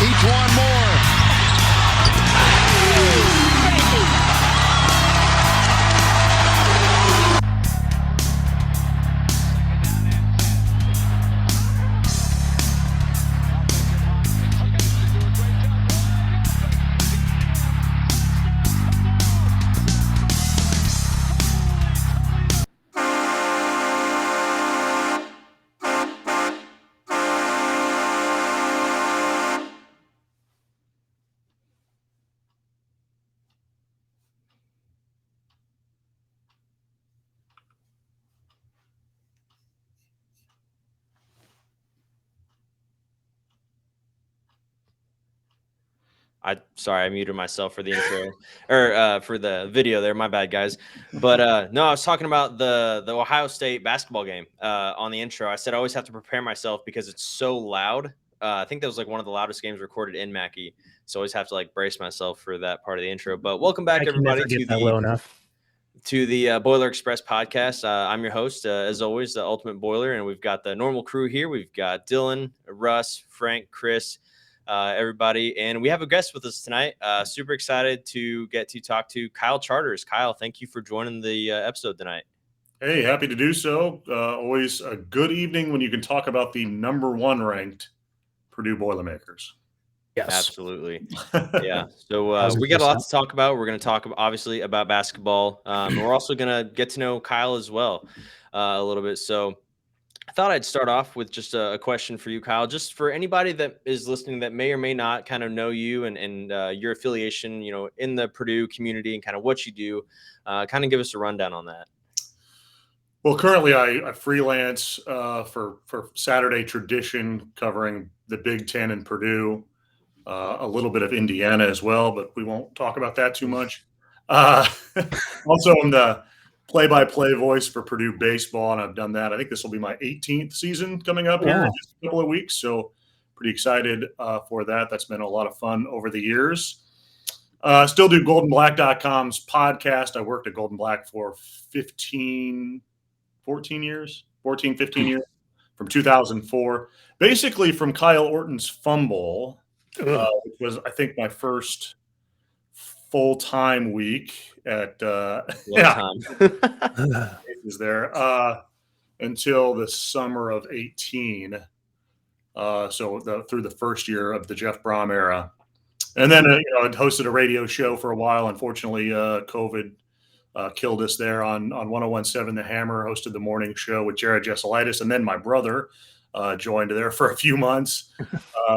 Each one more. Sorry, I muted myself for the intro or for the video there. My bad, guys. But no, I was talking about the Ohio State basketball game on the intro. I said I always have to prepare myself because it's so loud. I think that was like one of the loudest games recorded in Mackey, so I always have to like brace myself for that part of the intro. But welcome back, everybody, to the Boiler Express podcast. I'm your host, as always, the Ultimate Boiler, and we've got the normal crew here. We've got Dylan, Russ, Frank, Chris. Everybody, and we have a guest with us tonight. Super excited to get to talk to Kyle Charters. Kyle, thank you for joining the episode tonight. Hey, happy to do so. Always a good evening when you can talk about the number 1 ranked Purdue Boilermakers. Yes, absolutely. Yeah. So we got a lot to talk about. We're going to talk obviously about basketball. We're also going to get to know Kyle as well a little bit. So I thought I'd start off with just a question for you, Kyle, just for anybody that is listening that may or may not kind of know you and your affiliation, you know, in the Purdue community and kind of what you do. Kind of give us a rundown on that. Well, currently I freelance for Saturday Tradition, covering the Big Ten and Purdue, a little bit of Indiana as well, but we won't talk about that too much. Also, I'm the play-by-play voice for Purdue baseball, and I've done that. I think this will be my 18th season coming up here in just a couple of weeks, so pretty excited for that. That's been a lot of fun over the years. Still do goldenblack.com's podcast. I worked at Golden Black for 15 years, from 2004. Basically from Kyle Orton's fumble, which was, I think, my first full-time week at is there until the summer of 18. So through the first year of the Jeff Brom era. And then I'd hosted a radio show for a while. Unfortunately, COVID killed us there on 101.7 The Hammer, hosted the morning show with Jared Jesselaitis. And then my brother joined there for a few months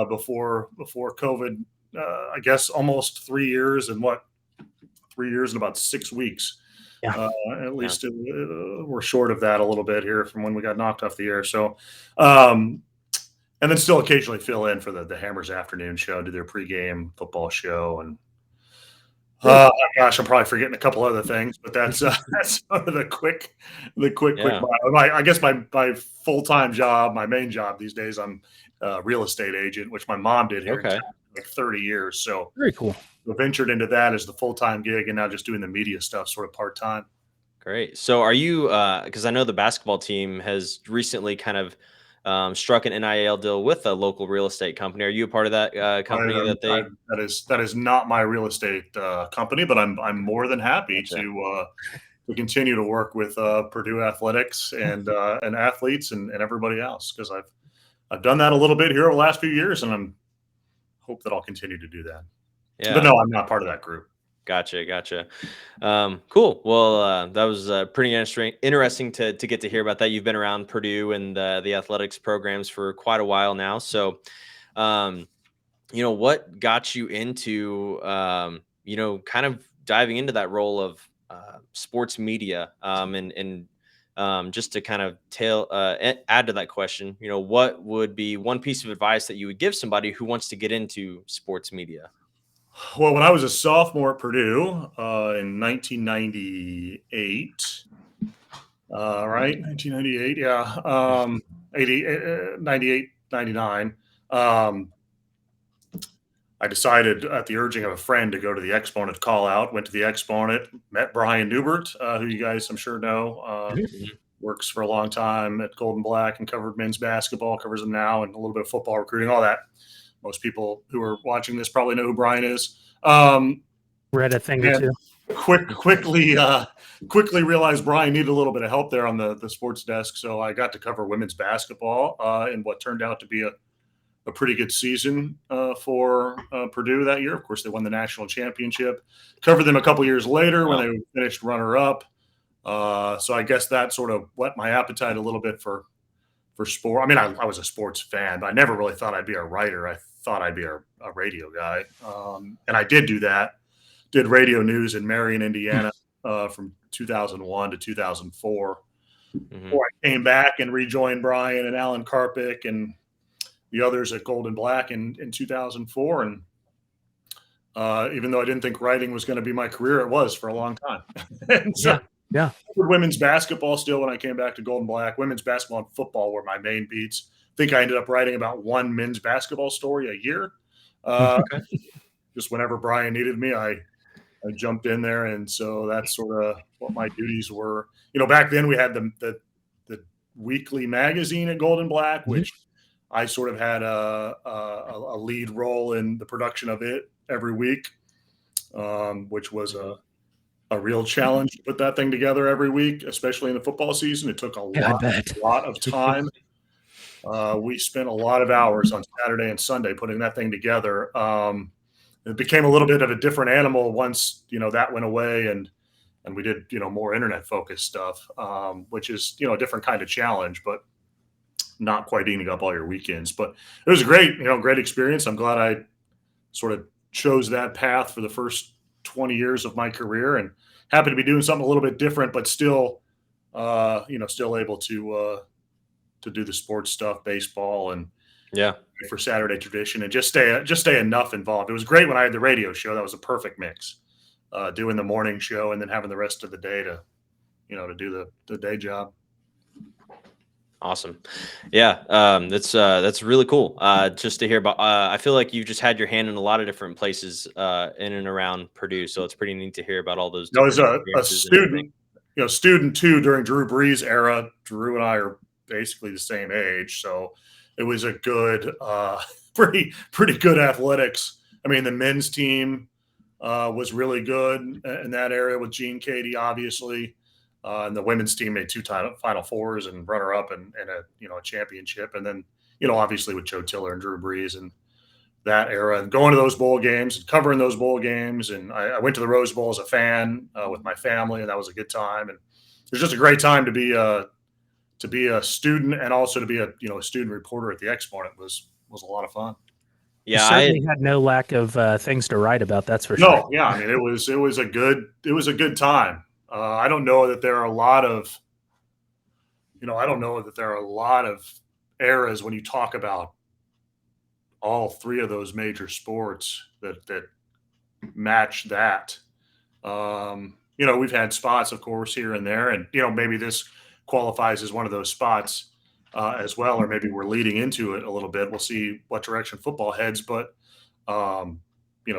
before COVID, I guess almost 3 years and 3 years and about 6 weeks. Yeah. At least we're short of that a little bit here from when we got knocked off the air. So, and then still occasionally fill in for the Hammers afternoon show, do their pregame football show. And gosh, I'm probably forgetting a couple other things, but that's sort of the quick. I guess my full-time job, my main job these days, I'm a real estate agent, which my mom did here for like 30 years. So very cool. We ventured into that as the full-time gig, and now just doing the media stuff sort of part-time. Great. So are you, because I know the basketball team has recently kind of struck an NIL deal with a local real estate company. Are you a part of that company? That is not my real estate company, but I'm more than happy to continue to work with Purdue athletics and athletes and everybody else, because I've done that a little bit here over the last few years, and I'm hope that I'll continue to do that. Yeah. But no, I'm not part of that group. Gotcha. Cool. Well, that was pretty interesting to get to hear about that. You've been around Purdue and the athletics programs for quite a while now. So, what got you into, kind of diving into that role of sports media and just to kind of add to that question, what would be one piece of advice that you would give somebody who wants to get into sports media? Well, when I was a sophomore at Purdue in 1998, right? 1998, yeah. 98, 99. I decided at the urging of a friend to go to the Exponent call out, went to the Exponent, met Brian Newbert, who you guys I'm sure know, works for a long time at Golden Black and covered men's basketball, covers them now, and a little bit of football recruiting, all that. most people who are watching this probably know who Brian is. Read a thing or two. Quickly realized Brian needed a little bit of help there on the sports desk, so I got to cover women's basketball in what turned out to be a pretty good season for Purdue that year. Of course, they won the national championship. Covered them a couple years later when they finished runner-up. So I guess that sort of whet my appetite a little bit for sport. I mean, I was a sports fan, but I never really thought I'd be a writer. I thought I'd be a radio guy, and I did do that. Did radio news in Marion, Indiana, from 2001 to 2004. Before I came back and rejoined Brian and Alan Karpick and the others at Gold and Black in 2004. And even though I didn't think writing was going to be my career, it was for a long time. And so, yeah. Women's basketball still when I came back to Gold and Black. Women's basketball and football were my main beats. I think I ended up writing about one men's basketball story a year. Just whenever Brian needed me, I jumped in there, and so that's sort of what my duties were. Back then we had the weekly magazine at Gold and Black, which I sort of had a lead role in the production of it every week, which was a real challenge to put that thing together every week, especially in the football season. It took a lot of time. We spent a lot of hours on Saturday and Sunday putting that thing together. It became a little bit of a different animal once, that went away and we did, more internet focused stuff, which is, a different kind of challenge, but not quite eating up all your weekends. But it was a great experience. I'm glad I sort of chose that path for the first 20 years of my career, and happy to be doing something a little bit different, but still, still able to do the sports stuff, baseball, and for Saturday tradition, and just stay enough involved. It was great when I had the radio show. That was a perfect mix, doing the morning show and then having the rest of the day to do the day job. Awesome. Yeah. That's really cool. Just to hear about, I feel like you've just had your hand in a lot of different places, in and around Purdue. So it's pretty neat to hear about all those. I was a student too, during Drew Brees' era. Drew and I are basically the same age. So it was a good, pretty good athletics. I mean, the men's team, was really good in that area with Gene Katie, obviously. And the women's team made 2 Final Fours and runner-up and a championship. And then, obviously with Joe Tiller and Drew Brees and that era, and going to those bowl games and covering those bowl games. And I went to the Rose Bowl as a fan with my family, and that was a good time. And it was just a great time to be a student and also to be a student reporter at the Exponent was a lot of fun. Yeah, you certainly had no lack of things to write about. That's for sure. No, yeah, I mean it was a good time. I don't know that there are a lot of, eras when you talk about all 3 of those major sports that match that. We've had spots, of course, here and there, and maybe this qualifies as one of those spots as well, or maybe we're leading into it a little bit. We'll see what direction football heads, but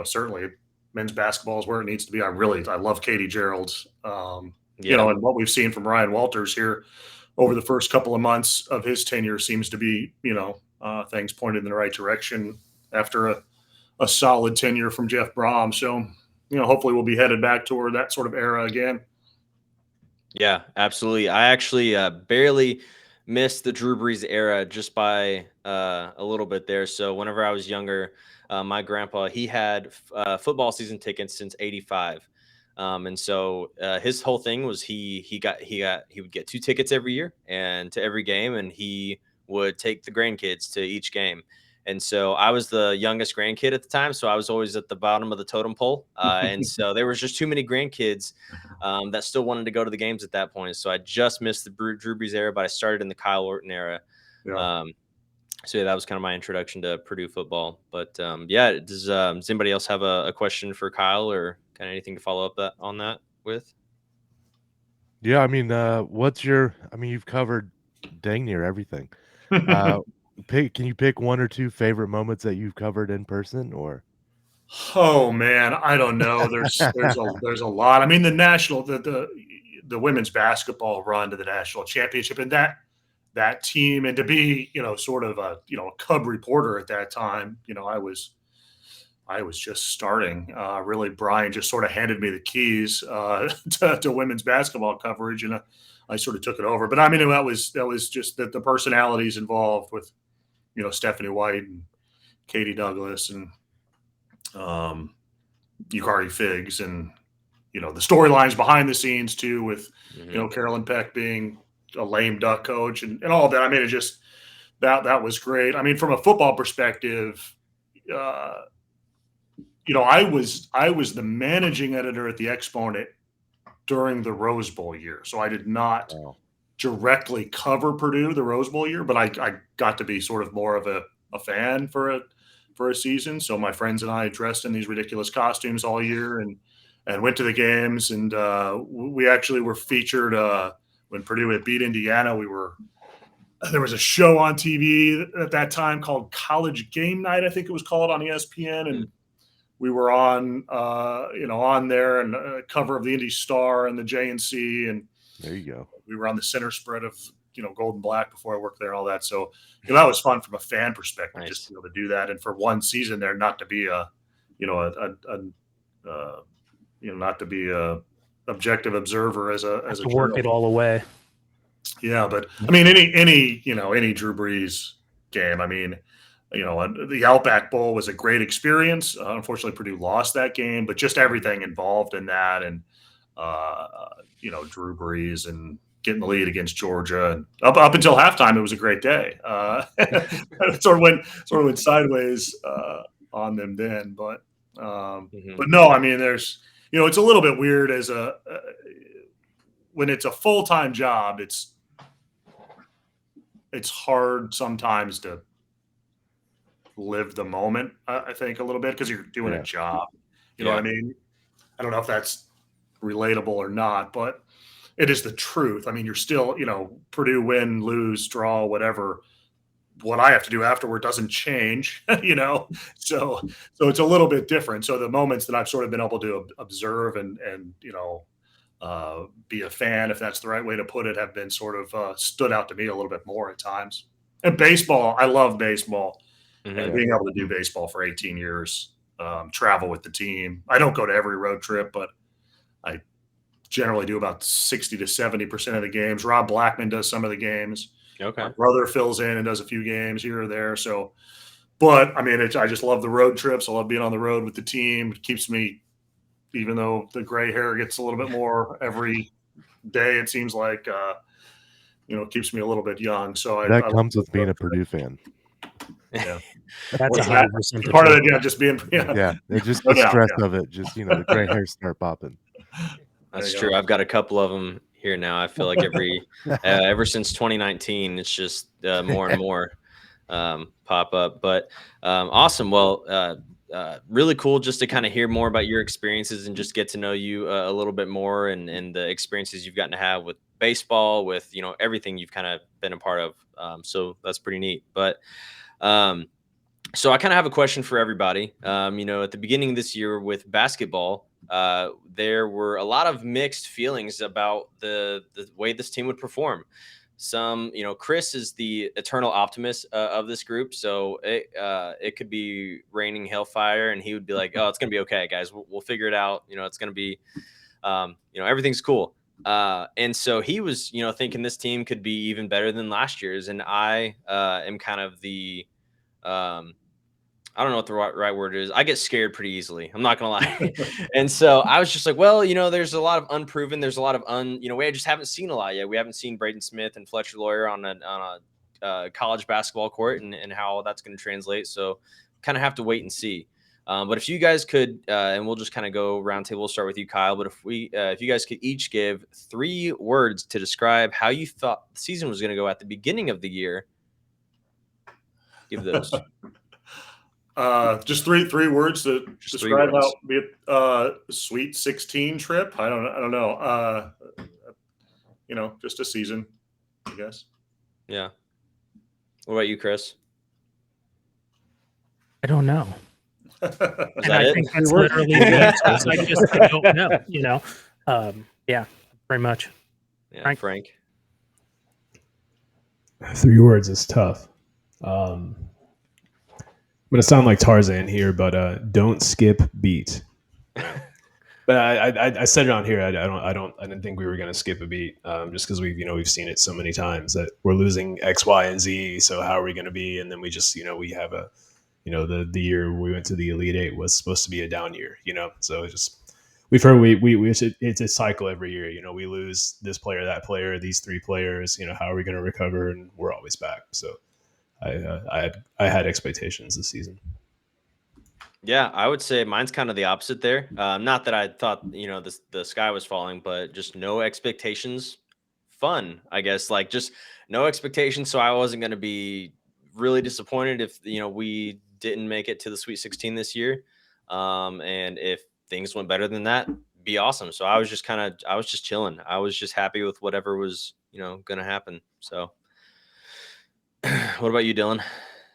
certainly men's basketball is where it needs to be. I love Katie Gerald's, and what we've seen from Ryan Walters here over the first couple of months of his tenure seems to be, things pointed in the right direction after a solid tenure from Jeff Brom. So, hopefully we'll be headed back toward that sort of era again. Yeah, absolutely. I actually barely missed the Drew Brees era just by a little bit there. So whenever I was younger, my grandpa, he had football season tickets since '85. And so his whole thing was he would get 2 tickets every year and to every game, and he would take the grandkids to each game. And so I was the youngest grandkid at the time, so I was always at the bottom of the totem pole. And so there was just too many grandkids that still wanted to go to the games at that point. So I just missed the Drew Brees era, but I started in the Kyle Orton era. Yeah. So yeah, that was kind of my introduction to Purdue football. But does anybody else have a question for Kyle or kind of anything to follow up on that with? Yeah, I mean, you've covered dang near everything. Can you pick 1 or 2 favorite moments that you've covered in person, or? Oh man, I don't know. There's a lot. I mean, the women's basketball run to the national championship, and that team, and to be, sort of a Cub reporter at that time. I was just starting. Really, Brian just sort of handed me the keys to women's basketball coverage, and I sort of took it over. But I mean, that was just the personalities involved with, Stephanie White and Katie Douglas and Yukari Figs, and the storylines behind the scenes too, with Carolyn Peck being a lame duck coach and all of that. I mean, it just that was great. I mean, from a football perspective, I was the managing editor at the Exponent during the Rose Bowl year, so I did not directly cover Purdue the Rose Bowl year, but I got to be sort of more of a fan for a season. So my friends and I dressed in these ridiculous costumes all year and went to the games, and we actually were featured when Purdue had beat Indiana. There was a show on TV at that time called College Game Night, I think it was called, on ESPN, and we were on there, and a cover of the Indy Star and the JNC, and there you go. We were on the center spread of Gold and Black before I worked there, all that. So that was fun from a fan perspective, just to be able to do that, and for one season there, not to be not to be a objective observer as a work it all away. Yeah, but I mean, any Drew Brees game. I mean, the Outback Bowl was a great experience. Unfortunately, Purdue lost that game, but just everything involved in that, and Drew Brees and getting the lead against Georgia, and up until halftime, it was a great day. It sort of went sideways on them then, but no, I mean, there's it's a little bit weird as when it's a full-time job. It's hard sometimes to live the moment, I think, a little bit, because you're doing a job. You know what I mean? I don't know if that's relatable or not, but it is the truth. I mean, you're still, Purdue win, lose, draw, whatever. What I have to do afterward doesn't change, So it's a little bit different. So the moments that I've sort of been able to observe and be a fan, if that's the right way to put it, have been sort of stood out to me a little bit more at times. And baseball, I love baseball, and being able to do baseball for 18 years, travel with the team. I don't go to every road trip, but I generally do about 60 to 70% of the games. Rob Blackman does some of the games. Okay. My brother fills in and does a few games here or there. So, but I mean, I just love the road trips. I love being on the road with the team. It keeps me, even though the gray hair gets a little bit more every day, it seems like, it keeps me a little bit young. So that comes with being a Purdue fan. Yeah. That's 100% part of it. Yeah. Just being, it's just the stress of it. Just, the gray hairs start popping. That's true. I've got a couple of them here now. I feel like ever since 2019, it's just more and more pop up. But awesome. Well, really cool just to kind of hear more about your experiences and just get to know you a little bit more, and the experiences you've gotten to have with baseball, with everything you've kind of been a part of. So that's pretty neat. But so I kind of have a question for everybody. At the beginning of this year with basketball, there were a lot of mixed feelings about the way this team would perform. Some, Chris is the eternal optimist of this group, so it could be raining hellfire, and he would be like, "Oh, it's gonna be okay, guys. We'll figure it out. It's gonna be, everything's cool." And so he was, thinking this team could be even better than last year's, and I am kind of the I don't know what the right word is. I get scared pretty easily. I'm not going to lie. And so I was just like, well, there's a lot of unproven. There's a lot of we just haven't seen a lot yet. We haven't seen Braden Smith and Fletcher Lawyer on a college basketball court, and how that's going to translate. So kind of have to wait and see. But if you guys could, and we'll just kind of go round table. We'll start with you, Kyle. But if you guys could each give 3 words to describe how you thought the season was going to go at the beginning of the year, give those. Just three words to describe how be a Sweet 16 trip. I don't know. Just a season, I guess. Yeah. What about you, Chris? I don't know. And I think that's literally the answer. I don't know. Yeah, pretty much. Yeah, Frank. 3 words is tough. I'm gonna sound like Tarzan here, but don't skip beat. But I said it on here. I didn't think we were gonna skip a beat, just because we've seen it so many times that we're losing X, Y, and Z. So how are we gonna be? And then we just we have a the year we went to the Elite Eight was supposed to be a down year. So it just we've heard it's a cycle every year. We lose this player, that player, these 3 players. How are we going to recover? And we're always back. So I had expectations this season. Yeah, I would say mine's kind of the opposite there. Not that I thought the sky was falling, but just no expectations. Fun, I guess. Like just no expectations, so I wasn't going to be really disappointed if we didn't make it to the Sweet 16 this year. And if things went better than that, be awesome. So I was just chilling. I was just happy with whatever was going to happen. So, what about you, Dylan?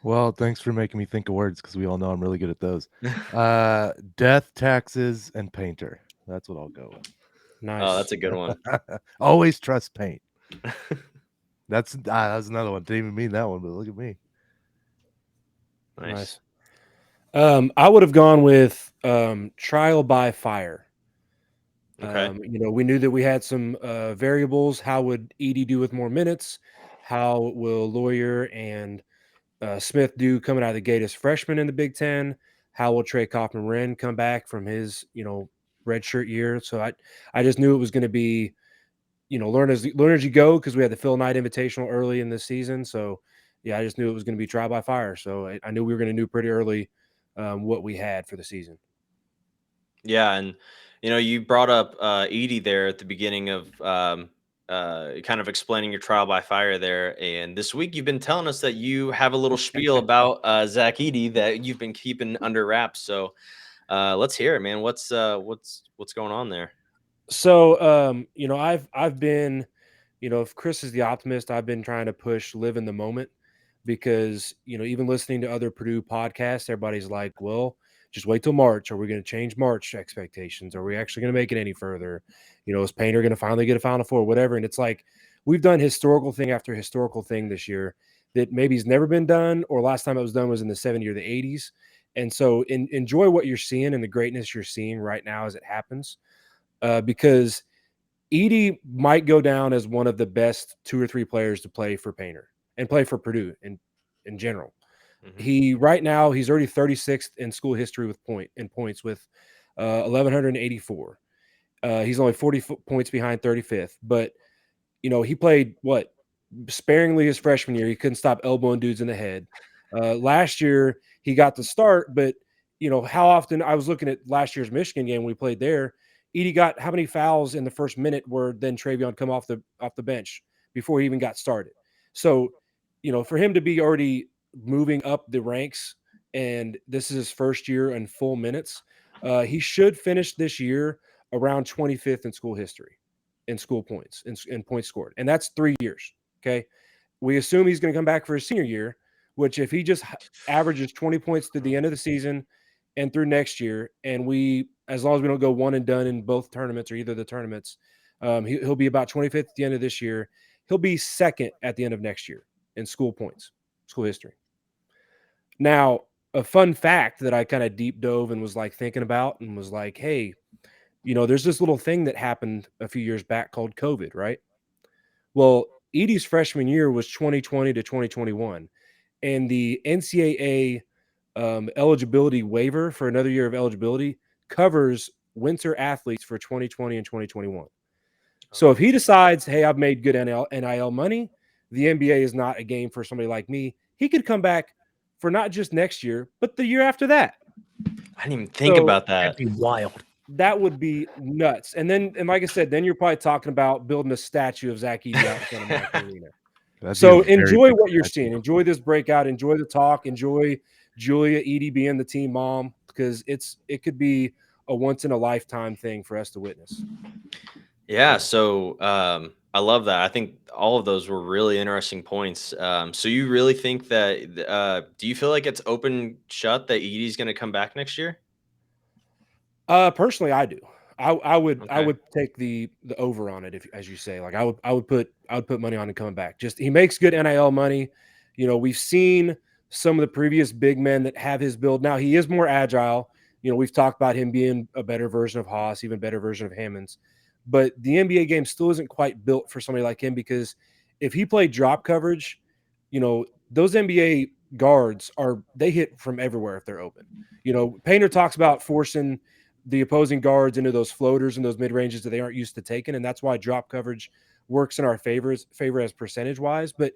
Well, thanks for making me think of words because we all know I'm really good at those. Death, taxes, and painter. That's what I'll go with. Nice. Oh, that's a good one. Always trust paint. That's another one. Didn't even mean that one, but look at me. Nice. I would have gone with trial by fire. Okay. We knew that we had some variables. How would Edie do with more minutes? How will Lawyer and Smith do coming out of the gate as freshmen in the Big Ten? How will Trey Kaufman-Wren come back from his redshirt year? So I just knew it was going to be learn as you go, because we had the Phil Knight Invitational early in this season. So yeah, I just knew it was going to be trial by fire. So I knew we were going to know pretty early what we had for the season. Yeah, and you brought up Edie there at the beginning of kind of explaining your trial by fire there. And this week you've been telling us that you have a little spiel about Zach Edie that you've been keeping under wraps. So let's hear it, man. What's going on there? So I've been, if Chris is the optimist, I've been trying to push live in the moment, because even listening to other Purdue podcasts, everybody's like, well, just wait till March. Are we going to change March expectations? Are we actually going to make it any further? Is Painter going to finally get a Final Four, whatever? And it's like, we've done historical thing after historical thing this year that maybe has never been done, or last time it was done was in the 70s or the 80s. And so enjoy what you're seeing and the greatness you're seeing right now as it happens, because Edie might go down as one of the best 2 or 3 players to play for Painter and play for Purdue in general. Mm-hmm. Right now he's already 36th in school history with points with 1,184. He's only 40 points behind 35th, but he played sparingly his freshman year. He couldn't stop elbowing dudes in the head. Last year he got the start, but how often, I was looking at last year's Michigan game when we played there. Edie got how many fouls in the first minute where then Travion come off the bench before he even got started. So, for him to be already moving up the ranks, and this is his first year in full minutes, he should finish this year around 25th in school history in school points, in points scored. And that's 3 years. Okay. We assume he's going to come back for his senior year, which if he just averages 20 points to the end of the season and through next year, and as long as we don't go one and done in both tournaments or either of the tournaments, he'll be about 25th at the end of this year. He'll be second at the end of next year in school points, school history. Now, a fun fact that I kind of deep dove and was like thinking about and was like, hey, there's this little thing that happened a few years back called COVID, right? Well, Edie's freshman year was 2020 to 2021, and the NCAA eligibility waiver for another year of eligibility covers winter athletes for 2020 and 2021. So if he decides, hey, I've made good NIL money, the NBA is not a game for somebody like me, he could come back for not just next year, but the year after that. I didn't even think about that. That'd be wild. That would be nuts. And like I said, then you're probably talking about building a statue of Zach Edey out in front of Mark Arena. So enjoy what you're seeing. Enjoy this breakout. Enjoy the talk. Enjoy Julia Edey being the team mom, because it could be a once in a lifetime thing for us to witness. Yeah. So I love that. I think all of those were really interesting points. So you really think that do you feel like it's open shut that Edie's going to come back next year? Personally, I do. I would Okay. take the over on it, if as you say. Like I would put money on him coming back. Just he makes good NIL money. You know, we've seen some of the previous big men that have his build. Now he is more agile. You know, we've talked about him being a better version of Haas, even better version of Hammonds. But the NBA game still isn't quite built for somebody like him, because if he played drop coverage, you know, those NBA guards they hit from everywhere if they're open. You know, Painter talks about forcing the opposing guards into those floaters and those mid ranges that they aren't used to taking, and that's why drop coverage works in our favor as percentage wise. But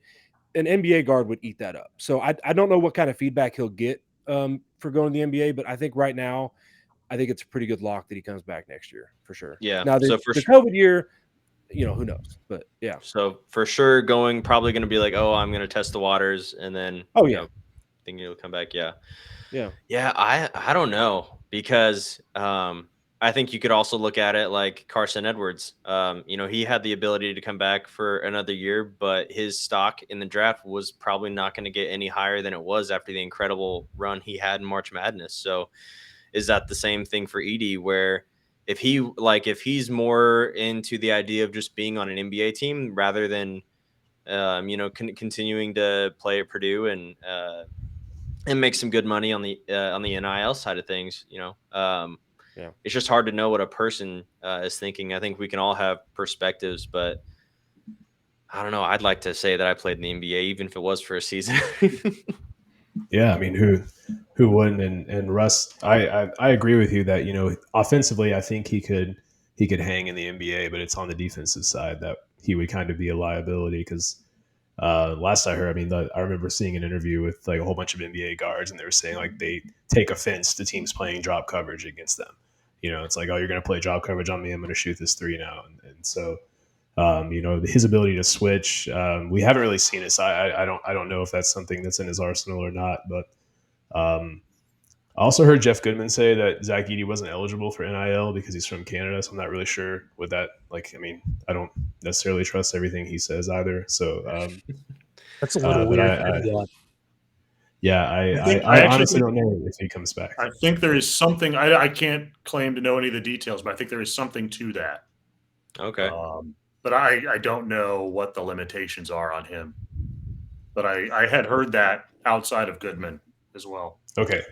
an NBA guard would eat that up. So I don't know what kind of feedback he'll get for going to the NBA, but I think right now, I think it's a pretty good lock that he comes back next year for sure. Yeah. Now So the COVID year, you know, who knows? But yeah. So for sure, probably going to be like, oh, I'm going to test the waters, and then Oh yeah, thinking he'll come back. Yeah. yeah. Yeah, I don't know, because I think you could also look at it like Carson Edwards. You know, he had the ability to come back for another year, but his stock in the draft was probably not going to get any higher than it was after the incredible run he had in March Madness. So is that the same thing for Edey, where if he's more into the idea of just being on an NBA team rather than you know, continuing to play at Purdue and make some good money on the NIL side of things, you know, Yeah. it's just hard to know what a person is thinking. I think we can all have perspectives, but I don't know. I'd like to say that I played in the NBA, even if it was for a season. Yeah, I mean, who wouldn't? And Russ, I agree with you that, you know, offensively, I think he could hang in the NBA, but it's on the defensive side that he would kind of be a liability, because last I heard, I mean, I remember seeing an interview with like a whole bunch of NBA guards, and they were saying like they take offense to teams playing drop coverage against them. You know, it's like, oh, you're going to play drop coverage on me, I'm going to shoot this three now, and so. You know, his ability to switch, we haven't really seen it. So I don't know if that's something that's in his arsenal or not. But I also heard Jeff Goodman say that Zach Edey wasn't eligible for NIL because he's from Canada. So I'm not really sure what that, like. I mean, I don't necessarily trust everything he says either. So, That's a little but weird. for everyone. yeah, I I actually honestly think- don't know if he comes back. I think there is something. I can't claim to know any of the details, but I think there is something to that. Okay. But I don't know what the limitations are on him. But I had heard that outside of Goodman as well. Okay,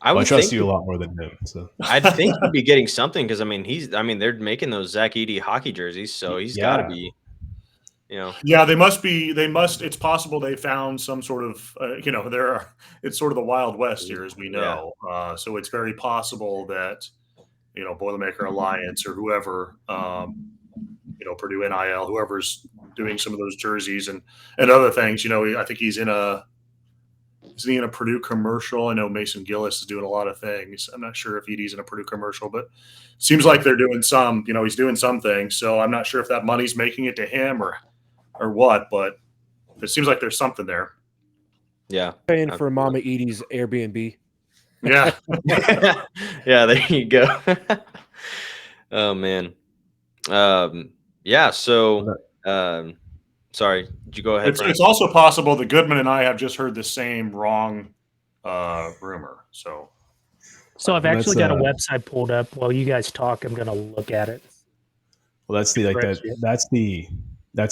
I would trust think you a lot more than him. So I'd think he'd be getting something, because I mean they're making those Zach Edey hockey jerseys, so he's got to be, you know. Yeah, they must. It's possible they found some sort of, you know, it's sort of the Wild West here, as we know. So it's very possible that, you know, Boilermaker Alliance or whoever, you know, Purdue NIL, whoever's doing some of those jerseys and other things. You know, I think he's in a Purdue commercial. I know Mason Gillis is doing a lot of things. I'm not sure if Edey's in a Purdue commercial, but it seems like they're doing some. You know, he's doing some things. So I'm not sure if that money's making it to him or what, but it seems like there's something there. Yeah. Paying for Mama Edie's Airbnb. Yeah. Yeah, there you go. Oh man. Yeah, so sorry, did you go ahead? It's also possible that Goodman and I have just heard the same wrong rumor. So I've actually got a website pulled up. While you guys talk, I'm going to look at it. well, that's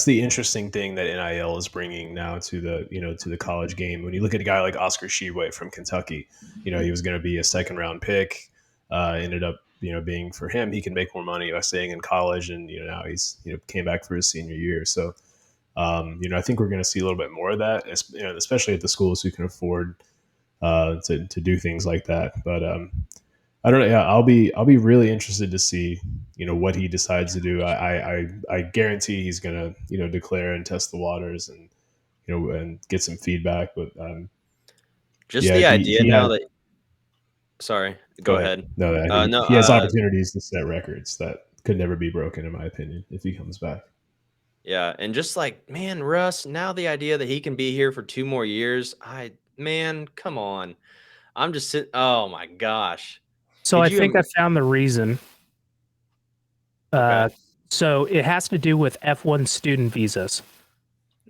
the interesting thing that NIL is bringing now to the college game. When you look at a guy like Oscar Tshiebwe from Kentucky, you know, he was going to be a second round pick, ended up, you know, being, for him, he can make more money by staying in college, and, you know, now he's, you know, came back for his senior year. So, you know, I think we're going to see a little bit more of that, you know, especially at the schools who can afford to do things like that. But I don't know. Yeah, I'll be really interested to see, you know, what he decides to do. I guarantee he's gonna, you know, declare and test the waters, and, you know, and get some feedback. But just yeah, the he idea now has, that. Sorry, go ahead. No, he has opportunities to set records that could never be broken, in my opinion, if he comes back. Yeah, and just like, man, Russ, now the idea that he can be here for 2 more years, man, come on. I'm just sitting. Oh my gosh. So I think I found the reason. Okay. So it has to do with F1 student visas.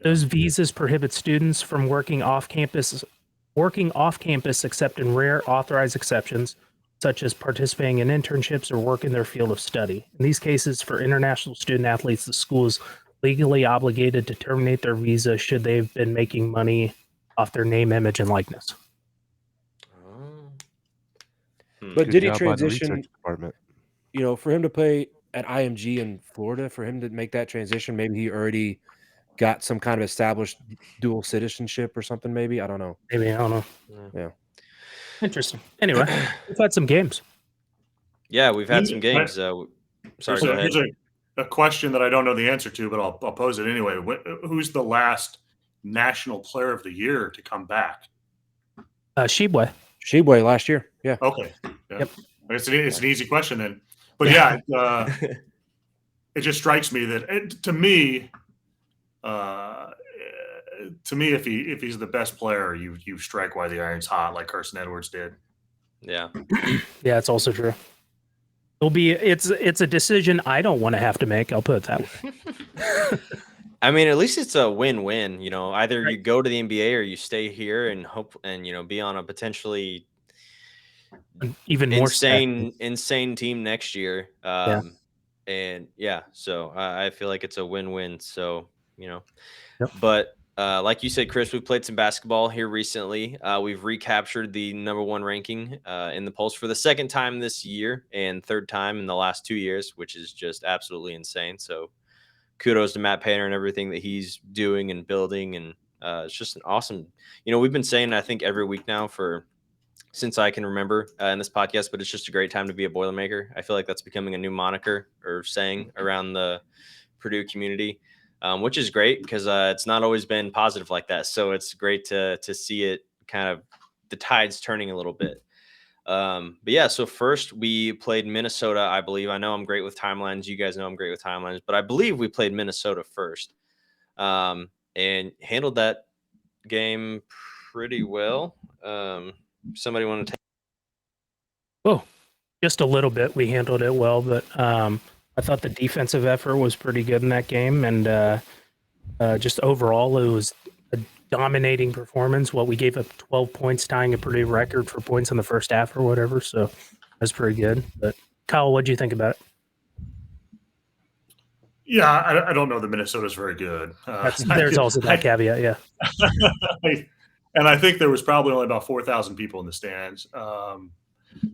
Those visas prohibit students from working off campus except in rare authorized exceptions, such as participating in internships or work in their field of study. In these cases, for international student athletes, the school is legally obligated to terminate their visa should they have been making money off their name, image, and likeness. But Good did he job by the transition? research department. You know, for him to play at IMG in Florida, for him to make that transition, maybe he already got some kind of established dual citizenship or something. Maybe, I don't know. Maybe, I don't know. Yeah. Interesting. Anyway, we've had some games. Yeah, we've had some games. Sorry, go ahead. Here's a question that I don't know the answer to, but I'll pose it anyway. Who's the last national player of the year to come back? Shibwe. Shibwe last year. Yeah. Okay. Yeah. Yep. It's an easy question then. But yeah, it just strikes me that to me, if he's the best player, you strike while the iron's hot, like Carson Edwards did. Yeah. Yeah, it's also true. It's a decision I don't want to have to make. I'll put it that way. I mean, at least it's a win-win. You know, either you go to the NBA or you stay here and hope and be on a potentially even more insane team next year. And yeah, so I feel like it's a win-win. So but like you said, Chris, we played some basketball here recently. We've recaptured the #1 ranking in the polls for the second time this year and third time in the last 2 years, which is just absolutely insane. So kudos to Matt Painter and everything that he's doing and building. And it's just an awesome, we've been saying, I think every week now since I can remember in this podcast, but it's just a great time to be a Boilermaker. I feel like that's becoming a new moniker or saying around the Purdue community. Which is great because it's not always been positive like that. So it's great to see it kind of the tides turning a little bit. But yeah, so first we played Minnesota, I believe. I know I'm great with timelines. You guys know I'm great with timelines, but I believe we played Minnesota first and handled that game pretty well. Somebody want to take? Oh, just a little bit. We handled it well, but I thought the defensive effort was pretty good in that game, and just overall, it was a dominating performance. We gave up 12 points, tying a Purdue record for points in the first half or whatever, so that's pretty good. But Kyle, what do you think about it? Yeah, I don't know that Minnesota's very good. There's also that caveat, yeah. And I think there was probably only about 4,000 people in the stands.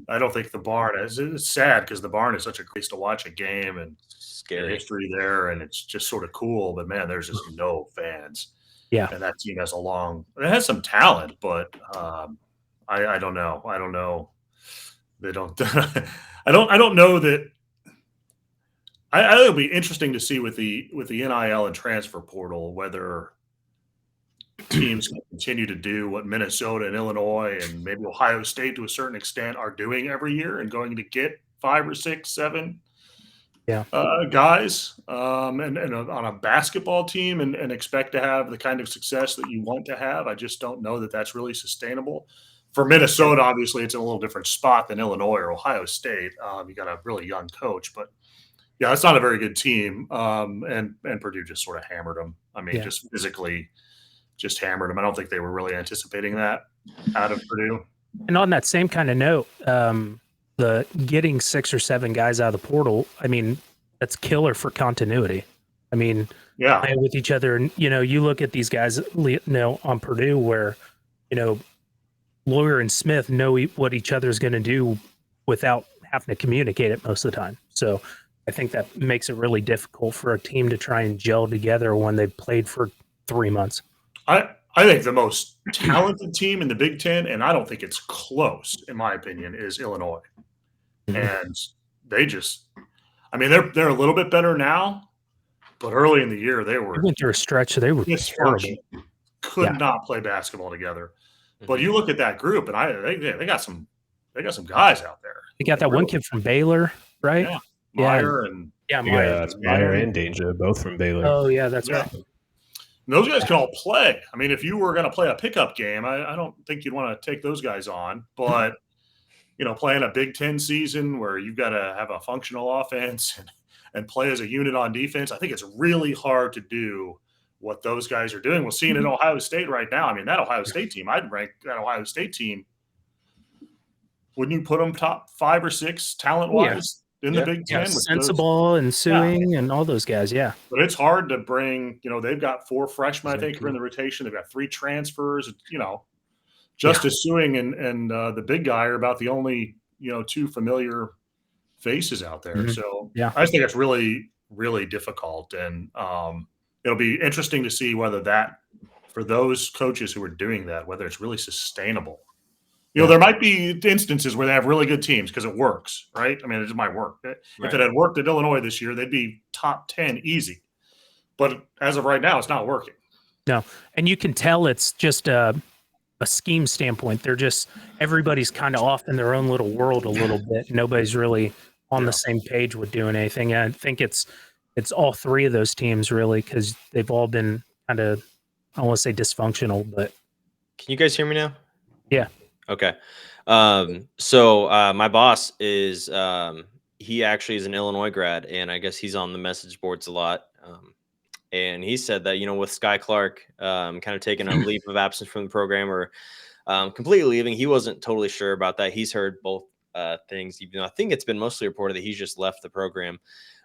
I don't think the barn it's sad because the barn is such a place to watch a game and scary history there, and it's just sort of cool. But man, there's just no fans. Yeah, and that team it has some talent, but I don't know. I don't know. They don't. I don't know that. I think it'll be interesting to see with the NIL and transfer portal whether teams can continue to do what Minnesota and Illinois and maybe Ohio State to a certain extent are doing every year and going to get 5 or 6, 7 guys and on a basketball team and expect to have the kind of success that you want to have. I just don't know that that's really sustainable. For Minnesota, obviously, it's in a little different spot than Illinois or Ohio State. You got a really young coach, but yeah, it's not a very good team. And Purdue just sort of hammered them. I mean, just physically just hammered them. I don't think they were really anticipating that out of Purdue. And on that same kind of note, the getting 6 or 7 guys out of the portal, I mean, that's killer for continuity. I mean, playing with each other. And, you look at these guys on Purdue where, Lawyer and Smith know what each other's going to do without having to communicate it most of the time. So I think that makes it really difficult for a team to try and gel together when they've played for 3 months. I think the most talented team in the Big Ten, and I don't think it's close, in my opinion, is Illinois. Mm-hmm. And they they're a little bit better now, but early in the year they went through a stretch. They were terrible. Could not play basketball together. Mm-hmm. But you look at that group, and they got some guys out there. They got that one kid from Baylor, right? Yeah, Meyer Meyer and Danger, both from Baylor. Oh yeah, that's right. And those guys can all play. I mean, if you were going to play a pickup game, I don't think you'd want to take those guys on. But, playing a Big Ten season where you've got to have a functional offense and play as a unit on defense, I think it's really hard to do what those guys are doing. We're seeing in Ohio State right now. I mean, that Ohio State team, I'd rank that Ohio State team wouldn't you put them top 5 or 6 talent wise in the Big Ten? With Sensible and Suing and all those guys. Yeah. But it's hard to bring, they've got 4 freshmen, I think, are in the rotation. They've got 3 transfers, Justice Suing and the big guy are about the only, 2 familiar faces out there. Mhm. So Yeah. I just think it's really, really difficult. And it'll be interesting to see whether that, for those coaches who are doing that, whether it's really sustainable. There might be instances where they have really good teams because it works, right? I mean, it just might work. If it had worked at Illinois this year, they'd be top 10 easy. But as of right now, it's not working. No. And you can tell it's just a scheme standpoint. They're just, everybody's kind of off in their own little world a little bit. Nobody's really on the same page with doing anything. And I think it's all 3 of those teams really, because they've all been kind of, I don't want to say dysfunctional, but. Can you guys hear me now? Yeah. Okay. So my boss is, he actually is an Illinois grad, and I guess he's on the message boards a lot. And he said that, with Sky Clark kind of taking a leave of absence from the program or completely leaving, he wasn't totally sure about that. He's heard both things, even though I think it's been mostly reported that he's just left the program,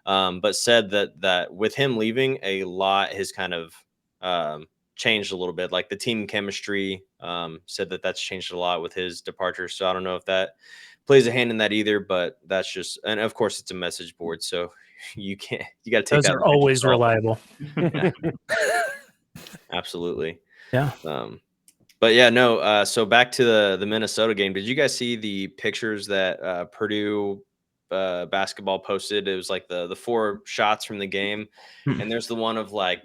but said that with him leaving, a lot has kind of changed a little bit. Like the team chemistry, said that's changed a lot with his departure. So I don't know if that plays a hand in that either, but that's just, and of course it's a message board, so you got to take those that. Are always reliable. Yeah. Absolutely. Yeah. But yeah, no. So back to the Minnesota game. Did you guys see the pictures that Purdue basketball posted? It was like the 4 shots from the game, and there's the one of like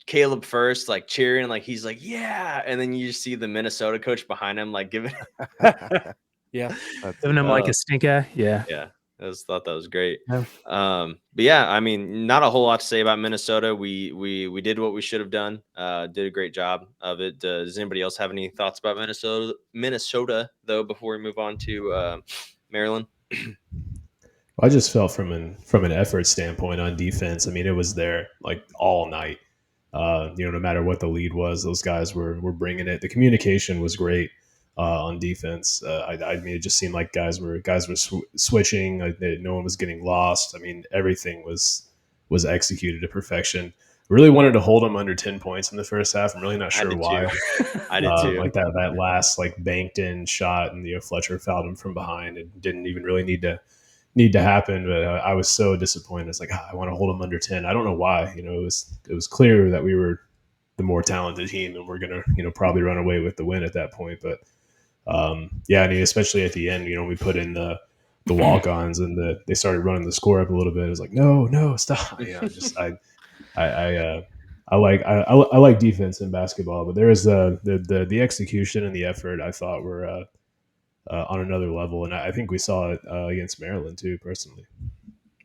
Caleb first, like cheering, like he's like, yeah, and then you just see the Minnesota coach behind him, like giving giving him like a stink eye. Yeah. I just thought that was great. Yeah. But yeah, I mean, not a whole lot to say about Minnesota. We did what we should have done. Did a great job of it. Does anybody else have any thoughts about Minnesota though, before we move on to Maryland? I just felt from an effort standpoint on defense. I mean, it was there like all night. No matter what the lead was, those guys were bringing it. The communication was great on defense. I mean, it just seemed like guys were switching. No one was getting lost. I mean, everything was executed to perfection. Really wanted to hold them under 10 points in the first half. I'm really not sure why. I did too. Like that last like banked in shot, and Fletcher fouled him from behind. It didn't even really need to happen, but I was so disappointed. It's like, I want to hold them under 10. I don't know why. It was clear that we were the more talented team, and we're gonna probably run away with the win at that point. But yeah, I mean, especially at the end, we put in the walk-ons, and they started running the score up a little bit. It was like, no, stop. I like defense in basketball, but there is the execution and the effort I thought were on another level, and I think we saw it against Maryland too, personally.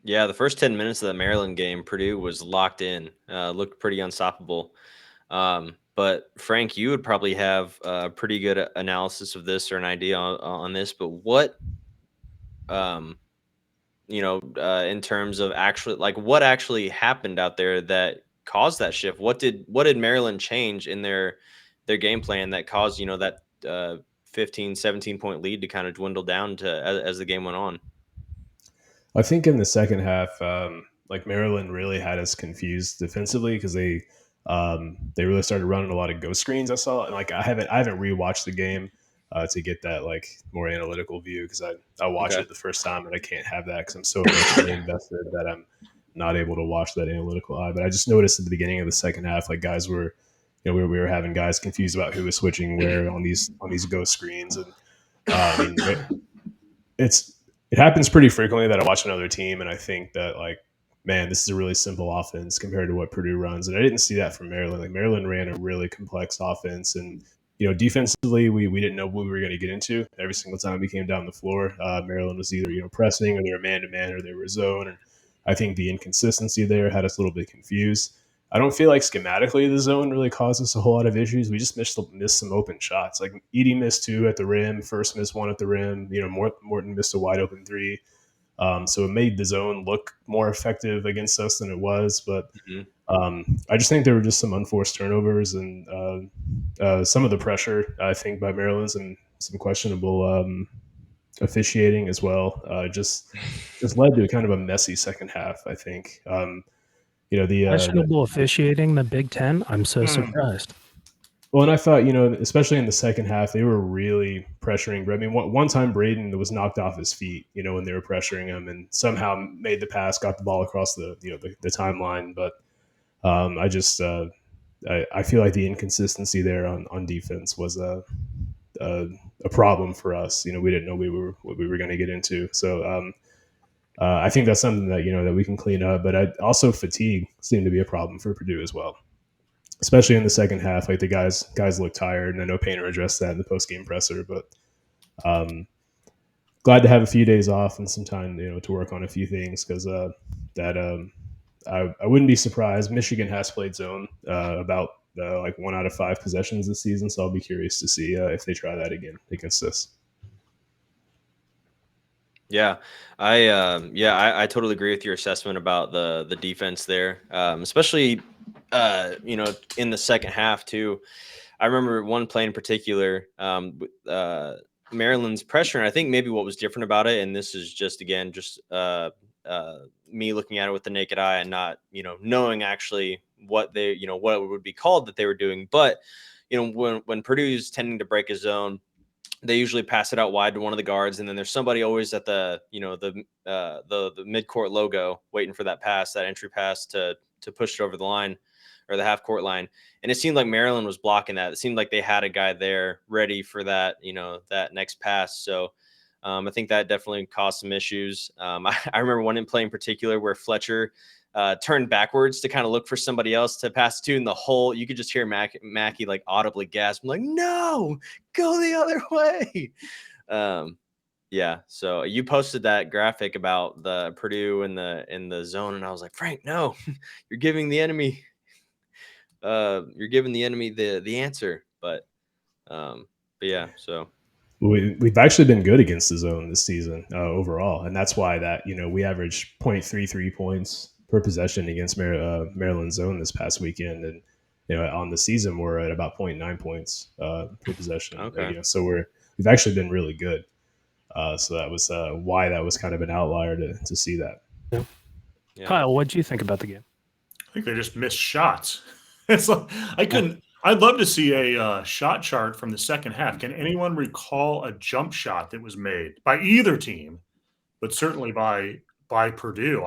Yeah, the first 10 minutes of the Maryland game, Purdue was locked in, looked pretty unstoppable. But Frank, you would probably have a pretty good analysis of this or an idea on this. But what, in terms of actually, like, what actually happened out there that caused that shift? What did Maryland change in their game plan that caused that 15, 17 point lead to kind of dwindle down to as the game went on? I think in the second half, like Maryland really had us confused defensively because they really started running a lot of ghost screens. I saw, and like I haven't rewatched the game to get that like more analytical view, because I watched it the first time and I can't have that because I'm so emotionally invested that I'm not able to watch that analytical eye. But I just noticed at the beginning of the second half, like guys were, we were having guys confused about who was switching where on these ghost screens, and I mean, it happens pretty frequently that I watch another team and I think that, like, man, this is a really simple offense compared to what Purdue runs. And I didn't see that from Maryland. Like, Maryland ran a really complex offense, and defensively, we didn't know what we were going to get into every single time we came down the floor. Maryland was either pressing, or they were man to man, or they were zone. And I think the inconsistency there had us a little bit confused. I don't feel like schematically the zone really caused us a whole lot of issues. We just missed some open shots. Like Edie missed 2 at the rim, First missed 1 at the rim. Morton missed a wide open 3. So it made the zone look more effective against us than it was. But I just think there were just some unforced turnovers, and some of the pressure, I think, by Maryland's, and some questionable officiating as well. Just led to kind of a messy second half, I think. The questionable officiating, the Big Ten. I'm so surprised. Well, and I thought, especially in the second half, they were really pressuring. I mean, one time Braden was knocked off his feet, when they were pressuring him, and somehow made the pass, got the ball across the timeline. But I just I feel like the inconsistency there on defense was a problem for us. We didn't know what we were going to get into. So I think that's something that that we can clean up. But also fatigue seemed to be a problem for Purdue as well, especially in the second half. Like the guys look tired, and I know Painter addressed that in the post game presser. But glad to have a few days off and some time to work on a few things, because I wouldn't be surprised. Michigan has played zone about like 1 out of 5 possessions this season, so I'll be curious to see if they try that again against us. Yeah, I totally agree with your assessment about the defense there, especially in the second half too. I remember one play in particular, Maryland's pressure, and I think maybe what was different about it, and this is just me looking at it with the naked eye and not knowing actually what what it would be called that they were doing, but when Purdue's tending to break a zone, they usually pass it out wide to one of the guards, and then there's somebody always at the midcourt logo waiting for that pass, that entry pass to push it over the line or the half court line. And it seemed like Maryland was blocking that. It seemed like they had a guy there ready for that, that next pass. So I think that definitely caused some issues. I remember one play in particular where Fletcher turned backwards to kind of look for somebody else to pass to, and you could just hear Mackey like audibly gasp, like, "No, go the other way." Yeah. So you posted that graphic about the Purdue in the zone, and I was like, Frank, no, you're giving the enemy, the answer. But yeah. So we've actually been good against the zone this season overall, and that's why that we averaged 0.33 points per possession against Maryland zone this past weekend, and on the season we're at about 0.9 points per possession. Okay. So we've actually been really good. So that was why that was kind of an outlier to see that. Yeah. Kyle, what did you think about the game? I think they just missed shots. It's like I'd love to see a shot chart from the second half. Can anyone recall a jump shot that was made by either team, but certainly by Purdue?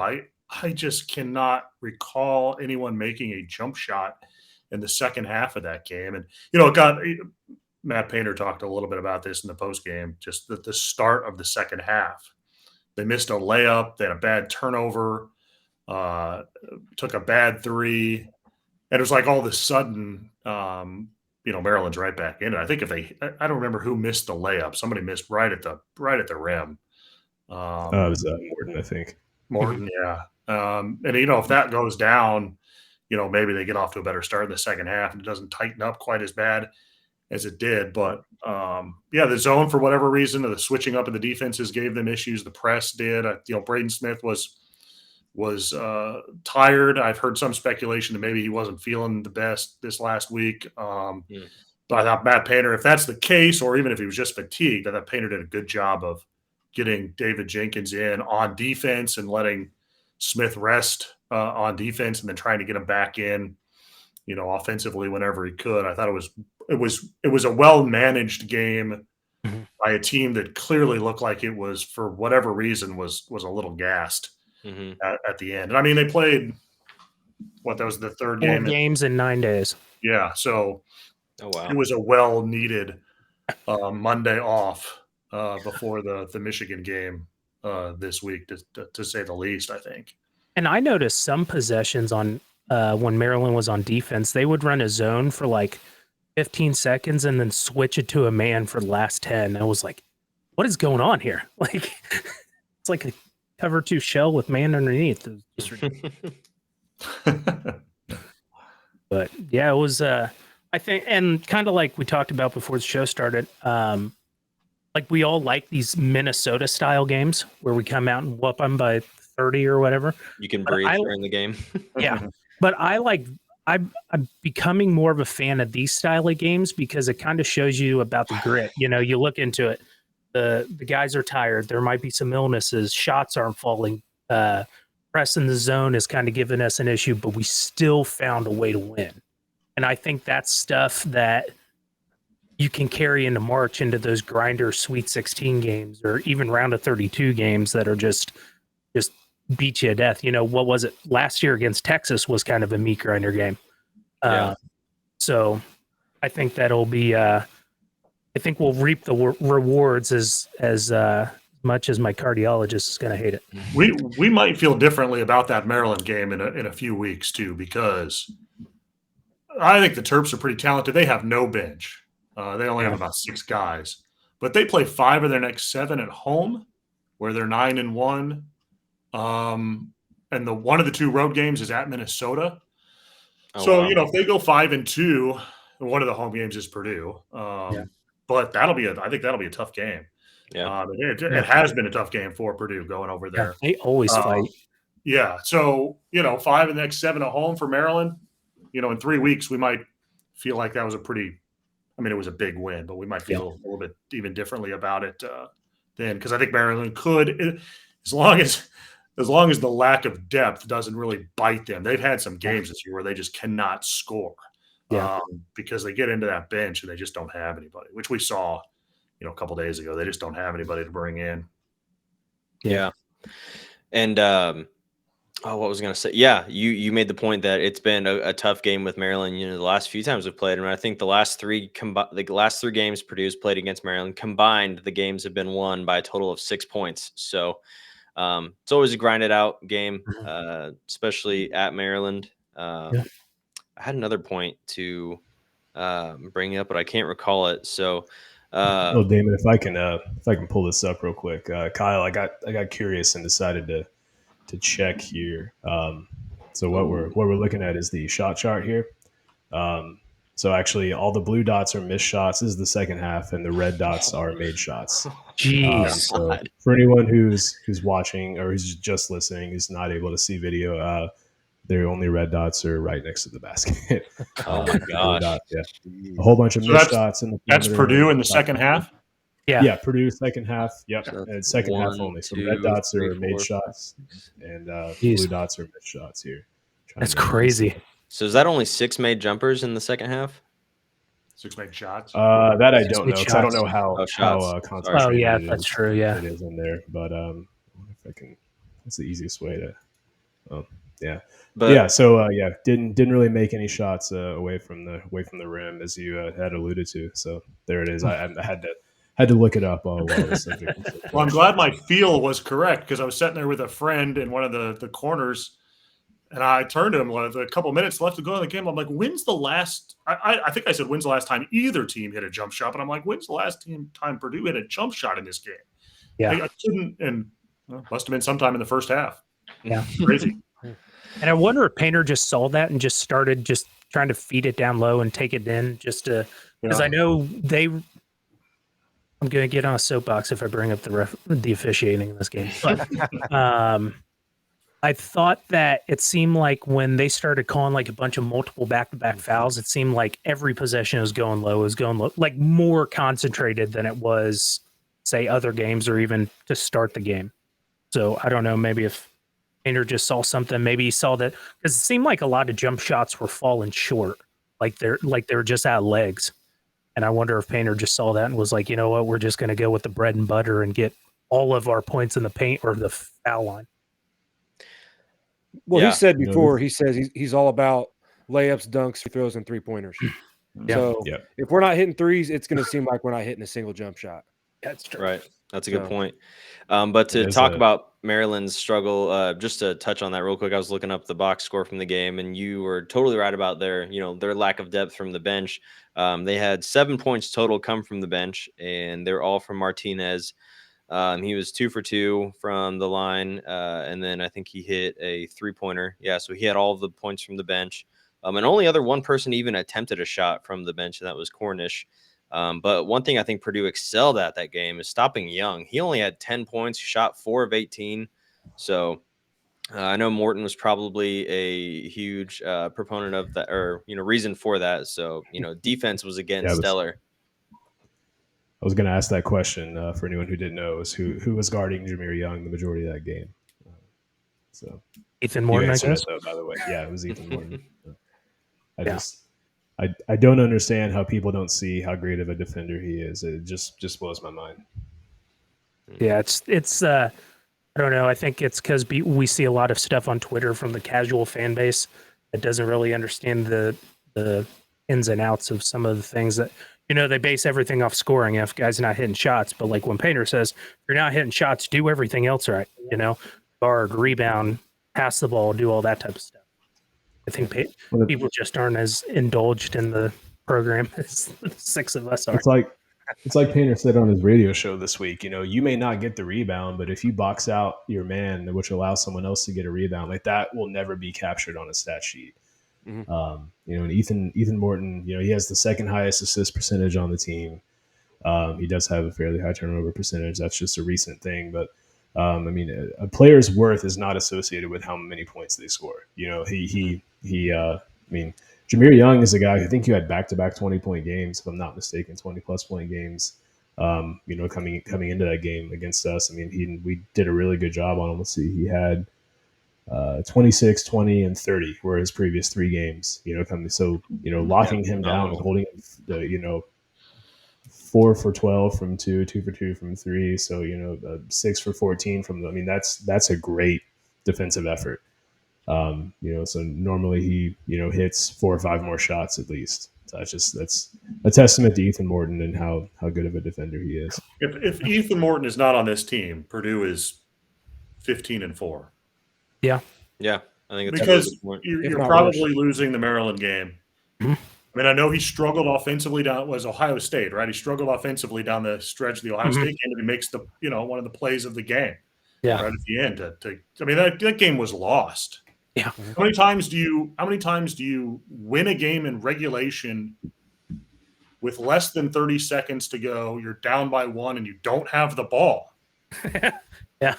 I just cannot recall anyone making a jump shot in the second half of that game. And Matt Painter talked a little bit about this in the post game, just at the start of the second half. They missed a layup, they had a bad turnover, took a bad three. And it was like all of a sudden, Maryland's right back in it. I think I don't remember who missed the layup. Somebody missed right at the rim. It was Morton, I think. Morton, yeah. And if that goes down, maybe they get off to a better start in the second half and it doesn't tighten up quite as bad as it did. But the zone, for whatever reason, or the switching up of the defenses gave them issues. The press did. Braden Smith was tired. I've heard some speculation that maybe he wasn't feeling the best this last week. But I thought Matt Painter, if that's the case, or even if he was just fatigued, I thought Painter did a good job of getting David Jenkins in on defense and letting Smith rest on defense, and then trying to get him back in, offensively whenever he could. I thought it was a well-managed game by a team that clearly looked like it was, for whatever reason, was a little gassed. At the end. And I mean, they played that was the third game. 4 games in 9 days. Yeah. So wow. It was a well-needed Monday off before the Michigan game this week, to say the least, I think. And I noticed some possessions on when Maryland was on defense, they would run a zone for like 15 seconds and then switch it to a man for the last 10. I was like, what is going on here? Like, it's like a cover 2 shell with man underneath. It was just ridiculous. But yeah, it was I think, and kind of like we talked about before the show started, like we all like these Minnesota style games where we come out and whoop them by 30 or whatever. You can breathe during the game. Yeah. But I'm becoming more of a fan of these style of games because it kind of shows you about the grit. You look into it. the guys are tired. There might be some illnesses. Shots aren't falling. Press in the zone is kind of giving us an issue, but we still found a way to win. And I think that's stuff that you can carry into March, into those grinder Sweet 16 games, or even round of 32 games that are just beat you to death. You know, what was it last year against Texas was kind of a meat grinder game. So I think that'll be I think we'll reap the rewards as much as my cardiologist is going to hate it. We might feel differently about that Maryland game in a few weeks too, because I think the Terps are pretty talented. They have no bench. They only have about 6 guys, but they play 5 of their next 7 at home, where they're 9-1. And the one of the 2 road games is at Minnesota. So you know, if they go 5-2, one of the home games is Purdue. But I think that'll be a tough game. Yeah, it has been a tough game for Purdue going over there. They always fight. Yeah. So, you know, 5 of the next 7 at home for Maryland. You know, in 3 weeks, we might feel like that was it was a big win, but we might feel a little bit even differently about it then, because I think Maryland could, as long as the lack of depth doesn't really bite them. They've had some games this year where they just cannot score because they get into that bench and they just don't have anybody, which we saw, you know, a couple days ago. They just don't have anybody to bring in. Yeah. And what was I going to say? Yeah, you made the point that it's been a tough game with Maryland. You know, the last few times we've played, and I think the last 3 games Purdue's played against Maryland combined, the games have been won by a total of 6 points. So it's always a grinded out game, especially at Maryland. I had another point to bring up, but I can't recall it. So, Damon, if I can pull this up real quick, Kyle, I got curious and decided to check here. So what we're looking at is the shot chart here. So actually, all the blue dots are missed shots. This is the second half, and the red dots are made shots. Jeez. So for anyone who's watching or who's just listening, who's not able to see video, their only red dots are right next to the basket. Oh my gosh! A whole bunch of missed shots in the. That's Purdue in the second half. Yeah, Purdue second half. Yep, So and second half only. So red dots are made shots, and blue dots are missed shots here. That's crazy. So is that only 6 made jumpers in the second half? 6 made shots. That I don't know, because I don't know how concentrated. Oh yeah, that's true. Yeah, it is in there. But I wonder if I can. That's the easiest way to. Yeah. But yeah, so didn't really make any shots away from the rim, as you had alluded to. So there it is. I had to look it up while the subject was so well, I'm glad my feel was correct, because I was sitting there with a friend in one of the corners, and I turned to him with a couple minutes left to go in the game. I'm like, when's the last – I think I said, when's the last time either team hit a jump shot? But I'm like, when's the last time Purdue hit a jump shot in this game? Yeah. I couldn't – and must have been sometime in the first half. Yeah. Crazy. And I wonder if Painter just saw that and just started just trying to feed it down low and take it in, just to – because I know I'm going to get on a soapbox if I bring up the officiating in this game. But I thought that it seemed like when they started calling like a bunch of multiple back-to-back fouls, it seemed like every possession was going low, like more concentrated than it was, say, other games or even to start the game. So I don't know, maybe if Painter just saw something, maybe he saw that, because it seemed like a lot of jump shots were falling short, like they're just out of legs. And I wonder if Painter just saw that and was like, you know what, we're just going to go with the bread and butter and get all of our points in the paint or the foul line. Well, he said before, he says he's all about layups, dunks, free throws, and 3-pointers. So if we're not hitting threes, it's going to seem like we're not hitting a single jump shot. That's true. Right. That's a good point. But to talk about Maryland's struggle, just to touch on that real quick, I was looking up the box score from the game, and you were totally right about their lack of depth from the bench. They had 7 points total come from the bench, and they're all from Martinez. He was 2 for 2 from the line, and then I think he hit a 3-pointer. Yeah, so he had all of the points from the bench. And only other one person even attempted a shot from the bench, and that was Cornish. But one thing I think Purdue excelled at that game is stopping Young. He only had 10 points, shot 4 of 18. So I know Morton was probably a huge proponent of that, or reason for that. So defense was again stellar. I was going to ask that question for anyone who didn't know, is who was guarding Jameer Young the majority of that game. So Ethan you Morton, I answered guess. it though, by the way. Yeah, it was Ethan Morton. I Yeah. just I don't understand how people don't see how great of a defender he is. It just blows my mind. Yeah, it's I don't know. I think it's because we see a lot of stuff on Twitter from the casual fan base that doesn't really understand the ins and outs of some of the things that, they base everything off scoring if guys not hitting shots. But like when Painter says, if you're not hitting shots, do everything else right. Guard, rebound, pass the ball, do all that type of stuff. I think people just aren't as indulged in the program as the six of us are. It's like Painter said on his radio show this week. You may not get the rebound, but if you box out your man, which allows someone else to get a rebound, like that will never be captured on a stat sheet. Mhm. And Ethan Morton, he has the second highest assist percentage on the team. He does have a fairly high turnover percentage. That's just a recent thing, but a player's worth is not associated with how many points they score. Jameer Young is a guy who I think you had back-to-back 20-point games, if I'm not mistaken, 20-plus point games. Coming into that game against us, we did a really good job on him. Let's see, he had 26, 20, and 30 were his previous 3 games. Locking him down and holding him, 4 for 12 from 2, 2 for 2 from 3. So 6 for 14 from them. That's a great defensive effort. So normally he hits 4 or 5 more shots at least. So that's a testament to Ethan Morton and how good of a defender he is. If Ethan Morton is not on this team, Purdue is 15-4. Yeah. Yeah, I think it's because really you're probably losing the Maryland game. Mm-hmm. I know he struggled offensively was Ohio State, right? He struggled offensively down the stretch of the Ohio State game, and he makes the one of the plays of the game. Yeah. Right at the end. That game was lost. Yeah. How many times do you win a game in regulation with less than 30 seconds to go? You're down by 1 and you don't have the ball. Yeah.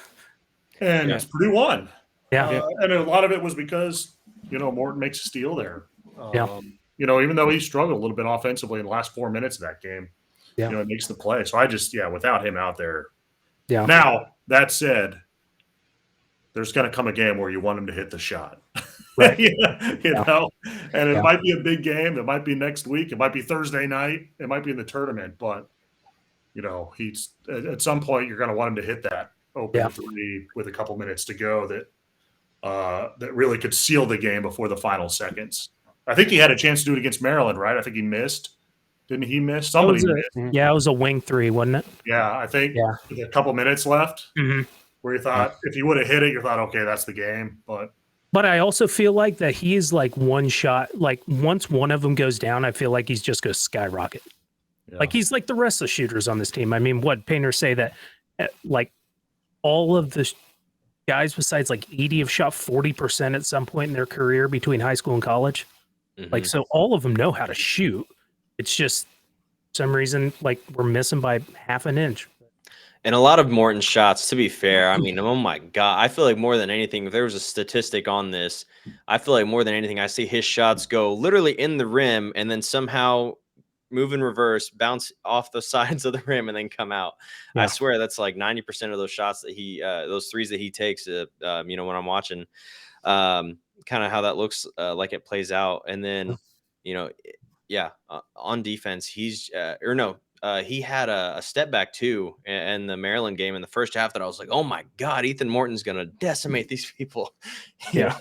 And Purdue won. Yeah. And a lot of it was because, Morton makes a steal there. Even though he struggled a little bit offensively in the last 4 minutes of that game, it makes the play. So without him out there. Yeah. Now, that said, there's going to come a game where you want him to hit the shot. Right. And it might be a big game. It might be next week. It might be Thursday night. It might be in the tournament. But, he's at some point you're going to want him to hit that open 3 with a couple minutes to go that really could seal the game before the final seconds. I think he had a chance to do it against Maryland, right? I think he missed. Didn't he miss? Somebody missed. Yeah, it was a wing 3, wasn't it? Yeah, I think with a couple minutes left where you thought if he would have hit it, you thought, okay, that's the game. But I also feel like that he is like one shot. Like once one of them goes down, I feel like he's just going to skyrocket. Yeah. Like he's like the rest of the shooters on this team. What Painter say that like all of the guys besides like 80 have shot 40% at some point in their career between high school and college. Like, so all of them know how to shoot. It's just some reason like we're missing by half an inch. And a lot of Morton's shots, to be fair, oh my God, I feel like more than anything, if there was a statistic on this, I feel like more than anything, I see his shots go literally in the rim and then somehow move in reverse, bounce off the sides of the rim, and then come out. Yeah. I swear that's like 90% of those shots that those threes that he takes, when I'm watching, kind of how that looks like it plays out. And then, on defense, he's he had a step back too in the Maryland game in the first half that I was like, oh my God, Ethan Morton's going to decimate these people.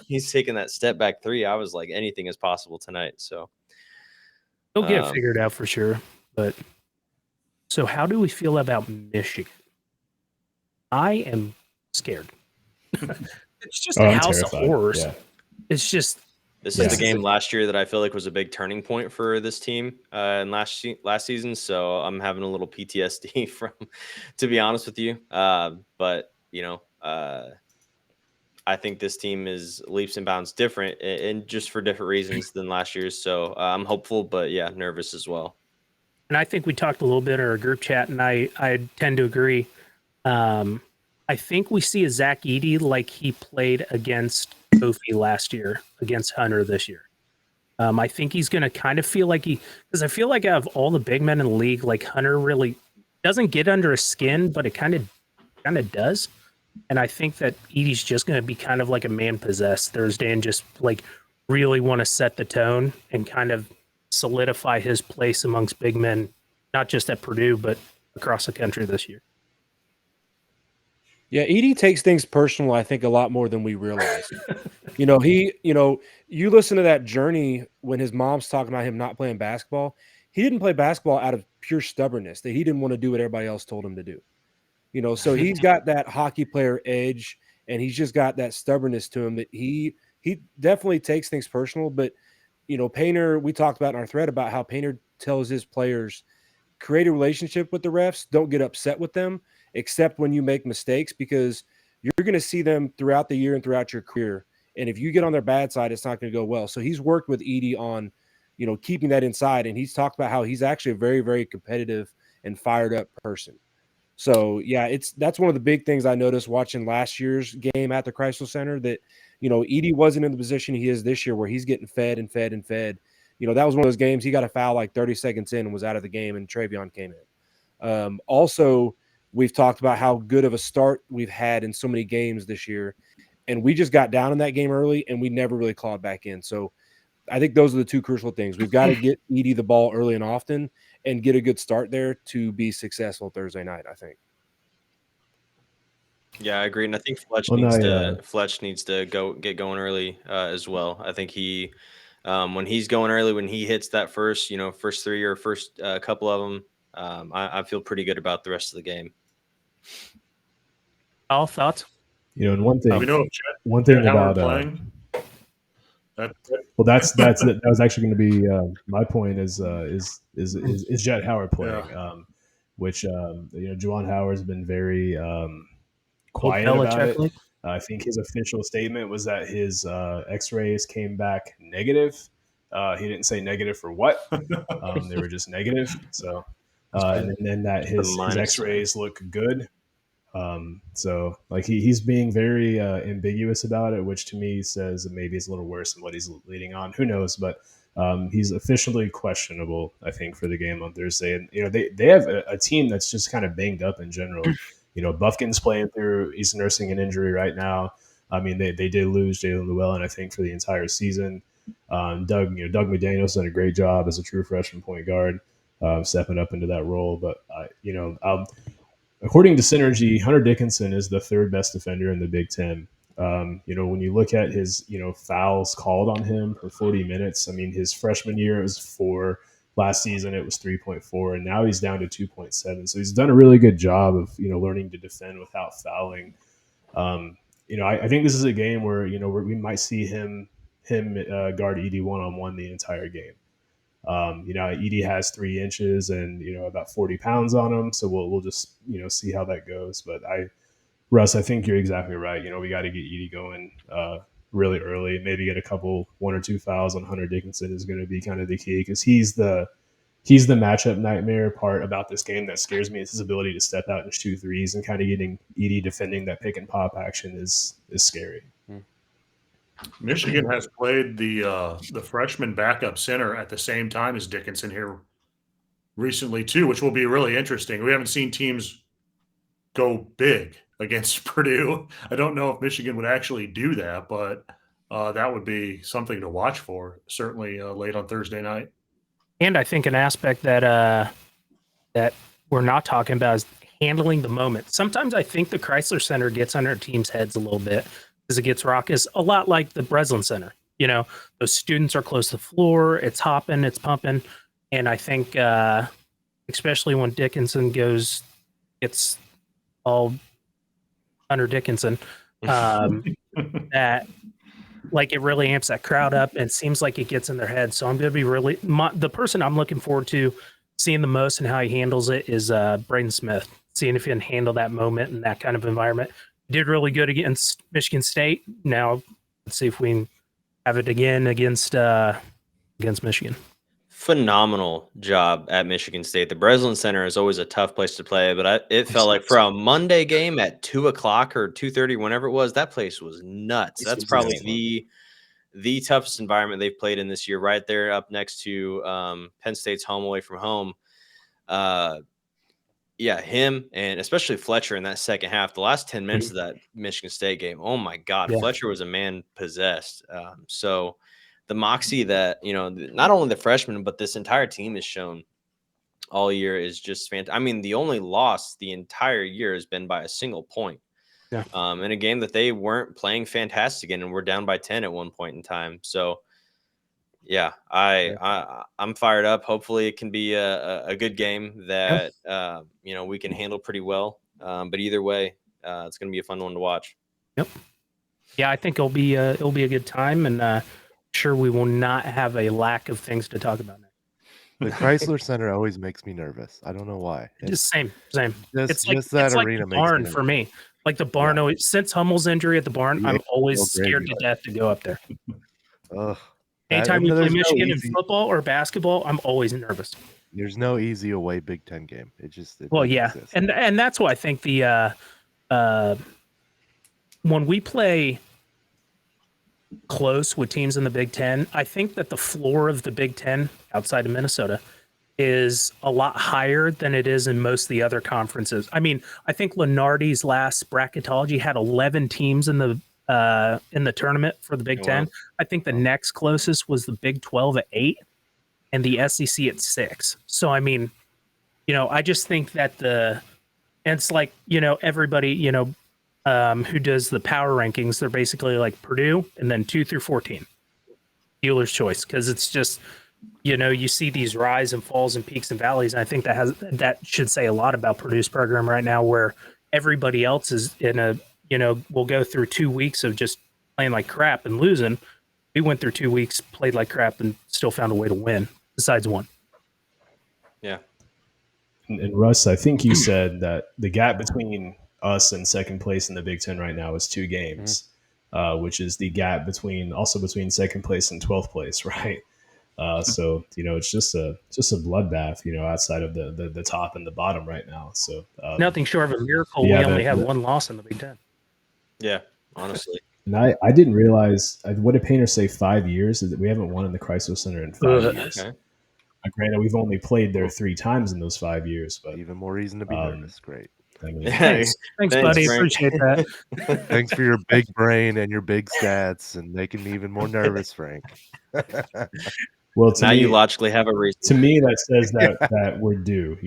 He's taking that step back 3. I was like, anything is possible tonight. So he'll get figured out for sure. But so how do we feel about Michigan? I am scared. It's just a house of horrors. Yeah. It's just This is the game last year that I feel like was a big turning point for this team in last season. So I'm having a little PTSD from, to be honest with you. But I think this team is leaps and bounds different and just for different reasons than last year's. So I'm hopeful, but nervous as well. And I think we talked a little bit in our group chat, and I tend to agree. I think we see a Zach Edey like he played against Kofi last year against Hunter this year. I think he's going to kind of feel like because I feel like out of all the big men in the league, like Hunter really doesn't get under his skin, but it kind of does. And I think that Edey's just going to be kind of like a man possessed Thursday and just like really want to set the tone and kind of solidify his place amongst big men, not just at Purdue, but across the country this year. Yeah, Edey takes things personal, I think, a lot more than we realize. You listen to that journey when his mom's talking about him not playing basketball. He didn't play basketball out of pure stubbornness, that he didn't want to do what everybody else told him to do. So he's got that hockey player edge, and he's just got that stubbornness to him that he definitely takes things personal. But, Painter, we talked about in our thread about how Painter tells his players, create a relationship with the refs, don't get upset with them, except when you make mistakes, because you're going to see them throughout the year and throughout your career. And if you get on their bad side, it's not going to go well. So he's worked with Edey on, keeping that inside. And he's talked about how he's actually a very, very competitive and fired up person. So yeah, that's one of the big things I noticed watching last year's game at the Chrysler Center, that, Edey wasn't in the position he is this year where he's getting fed and fed and fed. That was one of those games he got a foul like 30 seconds in and was out of the game, and Travion came in. Also, we've talked about how good of a start we've had in so many games this year, and we just got down in that game early and we never really clawed back in. So I think those are the two crucial things. We've got to get Edey the ball early and often and get a good start there to be successful Thursday night, I think. Yeah, I agree, and I think Fletch needs to get going early as well. I think he, when he's going early, when he hits that first three or first couple of them, I feel pretty good about the rest of the game. All thoughts? And one thing, we know one thing Howard about playing. Well, that was actually going to be my point. Is Jet Howard playing? Yeah. Which Juwan Howard's been very quiet about it. I think his official statement was that his X-rays came back negative. He didn't say negative for what. They were just negative. So, and then that his X-rays look good. So like he's being very ambiguous about it, which to me says that maybe it's a little worse than what he's leading on. Who knows? But he's officially questionable, I think, for the game on Thursday. And they have a team that's just kind of banged up in general. Buffkin's playing through; he's nursing an injury right now. I mean, they did lose Jalen Llewellyn, I think, for the entire season. Doug McDaniel's done a great job as a true freshman point guard, stepping up into that role. But according to Synergy, Hunter Dickinson is the third best defender in the Big Ten. When you look at his, fouls called on him for 40 minutes, I mean, his freshman year it was 4. Last season it was 3.4, and now he's down to 2.7. So he's done a really good job of, learning to defend without fouling. I think this is a game where, where we might see him guard Edey one-on-one the entire game. Edey has 3 inches and, about 40 pounds on him. So we'll just, see how that goes. But Russ, I think you're exactly right. We got to get Edey going really early. Maybe get 1 or 2 fouls on Hunter Dickinson is going to be kind of the key, because he's the matchup nightmare part about this game that scares me. It's his ability to step out and shoot threes, and kind of getting Edey defending that pick and pop action is scary. Michigan has played the freshman backup center at the same time as Dickinson here recently too, which will be really interesting. We haven't seen teams go big against Purdue. I don't know if Michigan would actually do that, but that would be something to watch for, certainly late on Thursday night. And I think an aspect that we're not talking about is handling the moment. Sometimes I think the Chrysler Center gets under teams' heads a little bit because it gets raucous, a lot like the Breslin Center. Those students are close to the floor, it's hopping, it's pumping. And I think, especially when Dickinson gets all under Dickinson, that like it really amps that crowd up and seems like it gets in their head. So I'm going to be the person I'm looking forward to seeing the most and how he handles it is Braden Smith, seeing if he can handle that moment in that kind of environment. Did really good against Michigan State. Now let's see if we can have it again against Michigan. Phenomenal job at Michigan State. The Breslin Center is always a tough place to play, but it felt like for a Monday game at 2:00 or 2:30, whenever it was, that place was nuts. That's probably the toughest environment they've played in this year, right there up next to Penn State's home away from home. Yeah, him and especially Fletcher in that second half, the last 10 minutes of that Michigan State game. Oh my God, Yeah. Fletcher was a man possessed. So the moxie that, not only the freshmen, but this entire team has shown all year is just fantastic. I mean, the only loss the entire year has been by a single point. Yeah. In a game that they weren't playing fantastic in, and we're down by 10 at one point in time. So yeah, I'm fired up. Hopefully it can be a good game that we can handle pretty well. But either way, it's going to be a fun one to watch. Yep. Yeah, I think it'll be a good time, and sure we will not have a lack of things to talk about next. The Chrysler Center always makes me nervous. I don't know why. Just same. It's that like arena the makes barn me for me. Like the barn, always, since Hummel's injury at the barn, I'm always scared to death to go up there. Ugh. Anytime we play Michigan in football or basketball, I'm always nervous. There's no easy away Big Ten game. It yeah, exist. and that's why I think the when we play close with teams in the Big Ten, I think that the floor of the Big Ten outside of Minnesota is a lot higher than it is in most of the other conferences. I mean, I think Lenardi's last bracketology had 11 teams in the tournament for the Big Ten. I think the next closest was the Big 12 at 8 and the SEC at 6. So, I mean, I just think that and it's like, everybody, who does the power rankings, they're basically like Purdue and then 2 through 14. Dealer's choice, because it's just, you see these rise and falls and peaks and valleys. And I think that should say a lot about Purdue's program right now, where everybody else is we'll go through 2 weeks of just playing like crap and losing. We went through 2 weeks, played like crap, and still found a way to win, besides one. Yeah. And Russ, I think you said that the gap between us and second place in the Big Ten right now is 2 games, which is the gap between second place and 12th place, right? So it's just a bloodbath, outside of the top and the bottom right now. So nothing short of a miracle. We only have one loss in the Big Ten. Yeah, honestly. And I didn't realize, what did Painter say, 5 years? We haven't won in the Chrysler Center in 5 years. Okay. Granted, we've only played there 3 times in those 5 years, but even more reason to be nervous. Great. I mean, thanks, buddy. Frank. Appreciate that. Thanks for your big brain and your big stats and making me even more nervous, Frank. Well, now you logically have a reason. To me, that says that we're due.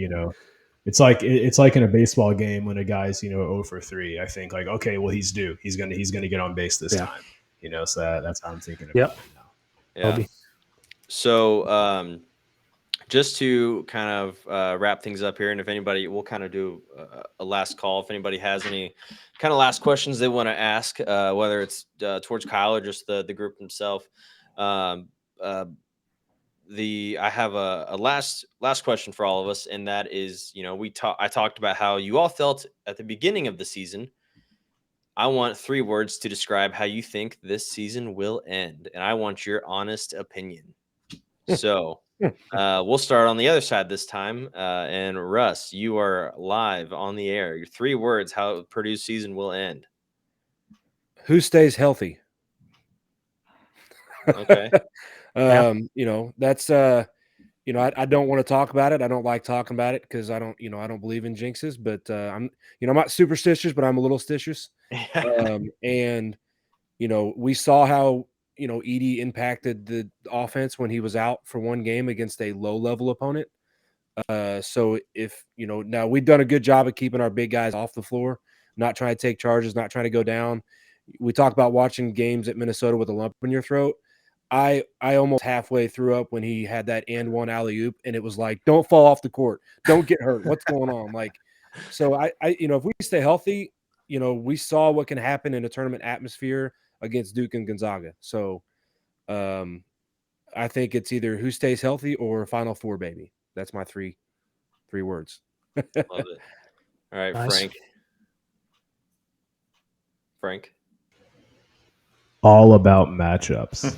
It's like in a baseball game when a guy's 0 for 3. I think like, okay, well, he's due. He's gonna get on base this time. So that's how I'm thinking about it now. Yeah. So just to kind of wrap things up here, and if anybody, we'll kind of do a last call. If anybody has any kind of last questions they want to ask, whether it's towards Kyle or just the group himself. I have a last question for all of us, and that is, I talked about how you all felt at the beginning of the season. I want 3 words to describe how you think this season will end, and I want your honest opinion. So we'll start on the other side this time. And Russ, you are live on the air. Your 3 words how Purdue's season will end. Who stays healthy? Okay. That's I don't want to talk about it. I don't like talking about it because I don't believe in jinxes, but I'm not superstitious, but I'm a little stitious. And we saw how Edey impacted the offense when he was out for one game against a low level opponent. So if now we've done a good job of keeping our big guys off the floor, not trying to take charges, not trying to go down. We talk about watching games at Minnesota with a lump in your throat. I almost halfway threw up when he had that and one alley-oop, and it was like, don't fall off the court. Don't get hurt. What's going on? Like, so I if we stay healthy, we saw what can happen in a tournament atmosphere against Duke and Gonzaga. So I think it's either who stays healthy or Final Four, baby. That's my three words. Love it. All right, nice. Frank. All about matchups.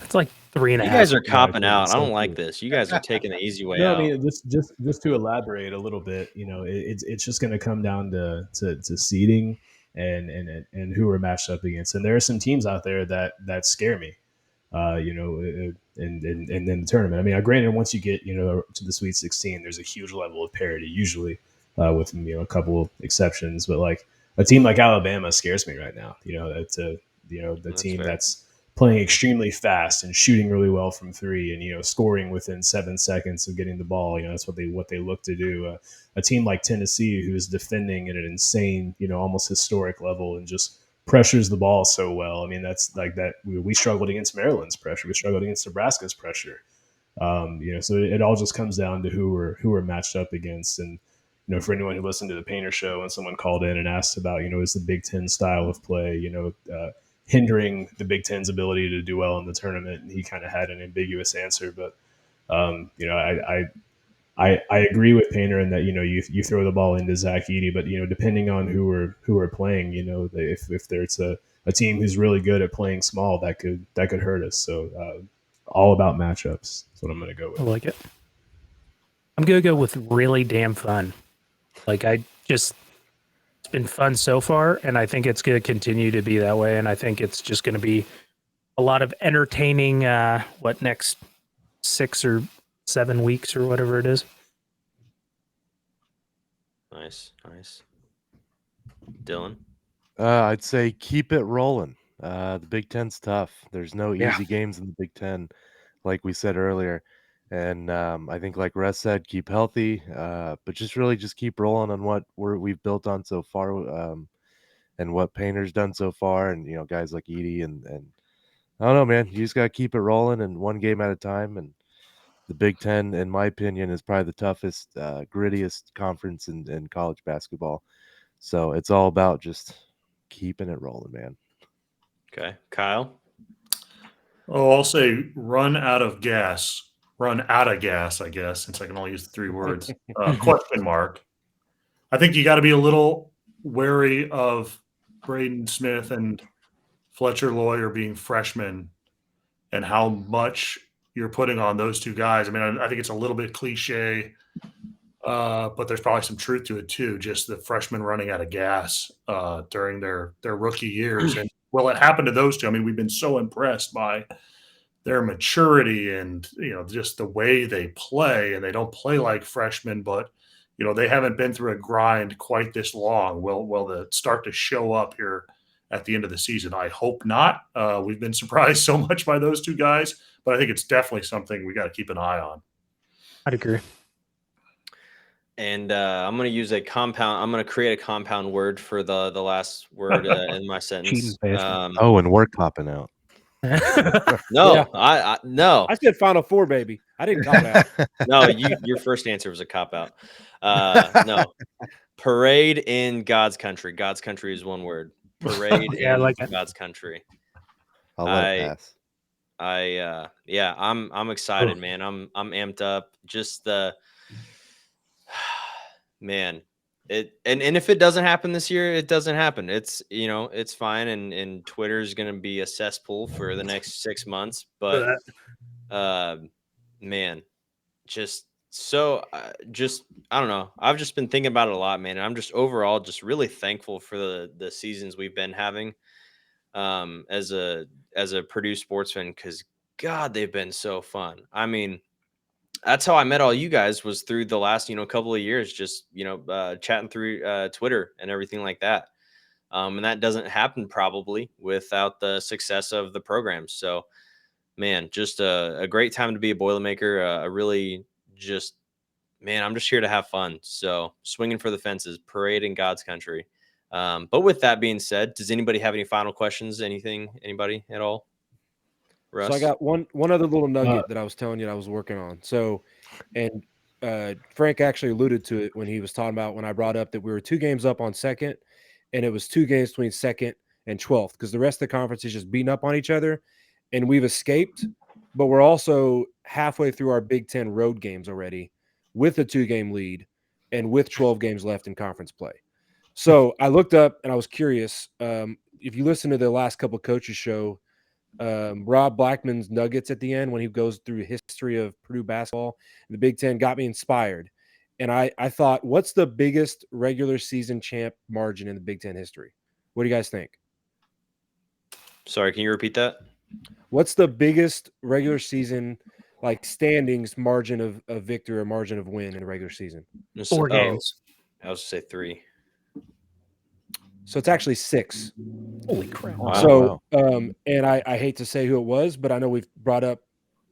It's like 3.5. You guys are copping out. I don't like this. You guys are taking the easy way out. I mean, just to elaborate a little bit, it's just going to come down to seeding and who we're matched up against. And there are some teams out there that scare me, in the tournament. I mean, granted, once you get to the Sweet 16, there's a huge level of parity usually. with a couple exceptions. But like a team like Alabama scares me right now. That's the That's team fair. that's playing extremely fast and shooting really well from three, and scoring within 7 seconds of getting the ball. That's what they look to do. A team like Tennessee, who is defending at an insane, almost historic level, and just pressures the ball so well. I mean, that's like that. We struggled against Maryland's pressure. We struggled against Nebraska's pressure. So it all just comes down to who we're matched up against. And for anyone who listened to the Painter Show and someone called in and asked about, is the Big Ten style of play, hindering the Big Ten's ability to do well in the tournament, and he kind of had an ambiguous answer. But I agree with Painter in that you throw the ball into Zach Edey, but depending on who we're playing, if there's a team who's really good at playing small, that could hurt us. So all about matchups. That's what I'm going to go with. I like it. I'm going to go with really damn fun. It's been fun so far, and I think it's going to continue to be that way. And I think it's just going to be a lot of entertaining, next 6 or 7 weeks or whatever it is. Nice. Dylan? I'd say keep it rolling. The Big Ten's tough. There's no easy games in the Big Ten, like we said earlier. And I think, like Russ said, keep healthy, but just keep rolling on what we've built on so far, and what Painter's done so far, and guys like Edey and I don't know, man. You just gotta keep it rolling, and one game at a time. And the Big Ten, in my opinion, is probably the toughest, grittiest conference in college basketball. So it's all about just keeping it rolling, man. Okay, Kyle. Oh, I'll say run out of gas, I guess, since I can only use the 3 words. Question mark. I think you got to be a little wary of Braden Smith and Fletcher Loyer being freshmen and how much you're putting on those 2 guys. I mean, I think it's a little bit cliche, but there's probably some truth to it too. Just the freshmen running out of gas during their rookie years. And well, it happened to those 2. I mean, we've been so impressed by their maturity and just the way they play, and they don't play like freshmen, but they haven't been through a grind quite this long. Will they start to show up here at the end of the season? I hope not. We've been surprised so much by those 2 guys, but I think it's definitely something we got to keep an eye on. I'd agree. And I'm going to use I'm going to create a compound word for the last word in my sentence. And we're copping out. No, Yeah. I no. I said Final Four, baby. I didn't cop out. No, your first answer was a cop out. No. Parade in God's country. God's country is one word. Parade in like God's country. I'll let it pass. I'm excited, man. I'm amped up. Just the man. And if it doesn't happen this year, it doesn't happen. It's it's fine, and Twitter's gonna be a cesspool for the next 6 months. But man, just so I don't know. I've just been thinking about it a lot, man. And I'm just overall just really thankful for the seasons we've been having as a Purdue sports fan, because God, they've been so fun. I mean, that's how I met all you guys, was through the last, couple of years, just, chatting through Twitter and everything like that. And that doesn't happen probably without the success of the program. So, man, just a great time to be a Boilermaker. Really just, man, I'm just here to have fun. So swinging for the fences, parade in God's country. But with that being said, does anybody have any final questions? Anybody at all? Russ? So I got one other little nugget that I was telling you that I was working on. So, and Frank actually alluded to it when he was talking about when I brought up that we were 2 games up on second, and it was 2 games between second and 12th, because the rest of the conference is just beating up on each other, and we've escaped, but we're also halfway through our Big Ten road games already with a 2-game lead and with 12 games left in conference play. So I looked up and I was curious. If you listen to the last couple of coaches show, Rob Blackman's nuggets at the end, when he goes through the history of Purdue basketball and the Big Ten, got me inspired. And I thought, what's the biggest regular season champ margin in the Big Ten history? What do you guys think? Sorry, can you repeat that? What's the biggest regular season standings margin of victory or margin of win in the regular season? 4 games. I was say 3. So it's actually 6. Holy crap! Wow. So, and I hate to say who it was, but I know we've brought up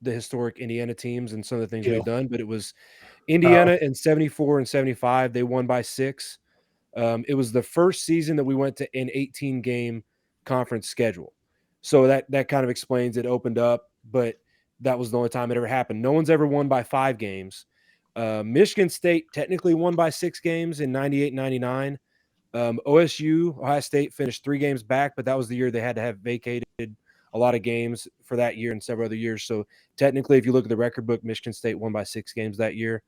the historic Indiana teams and some of the things they've done, but it was Indiana in 74 and 75. They won by 6. It was the first season that we went to an 18-game conference schedule. So that kind of explains it opened up, but that was the only time it ever happened. No one's ever won by 5 games. Michigan State technically won by 6 games in 98, 99. OSU, Ohio State, finished 3 games back, but that was the year they had to have vacated a lot of games for that year and several other years. So technically, if you look at the record book, Michigan State won by 6 games that year.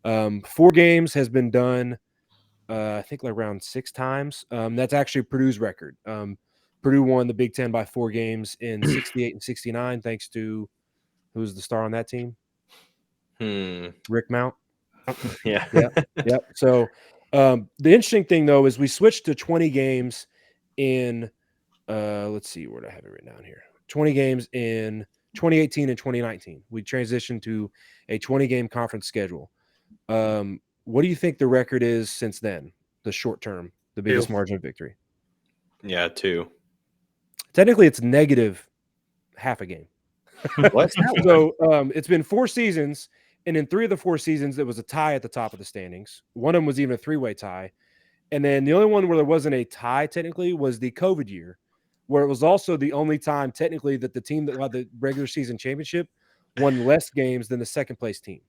4 games has been done, I think, like around 6 times. That's actually Purdue's record. Purdue won the Big Ten by 4 games in 68 and 69, thanks to who's the star on that team? Rick Mount. Yeah. Yep. So the interesting thing, though, is we switched to 20 games in, let's see, where do I have it written down here? 20 games in 2018 and 2019. We transitioned to a 20-game conference schedule. What do you think the record is since then? The short term, the biggest margin of victory? Yeah, 2. Technically, it's negative half a game. What? So it's been 4 seasons, and in 3 of the 4 seasons, it was a tie at the top of the standings. One of them was even a 3-way tie. And then the only one where there wasn't a tie technically was the COVID year, where it was also the only time technically that the team that won the regular season championship won less games than the second place team.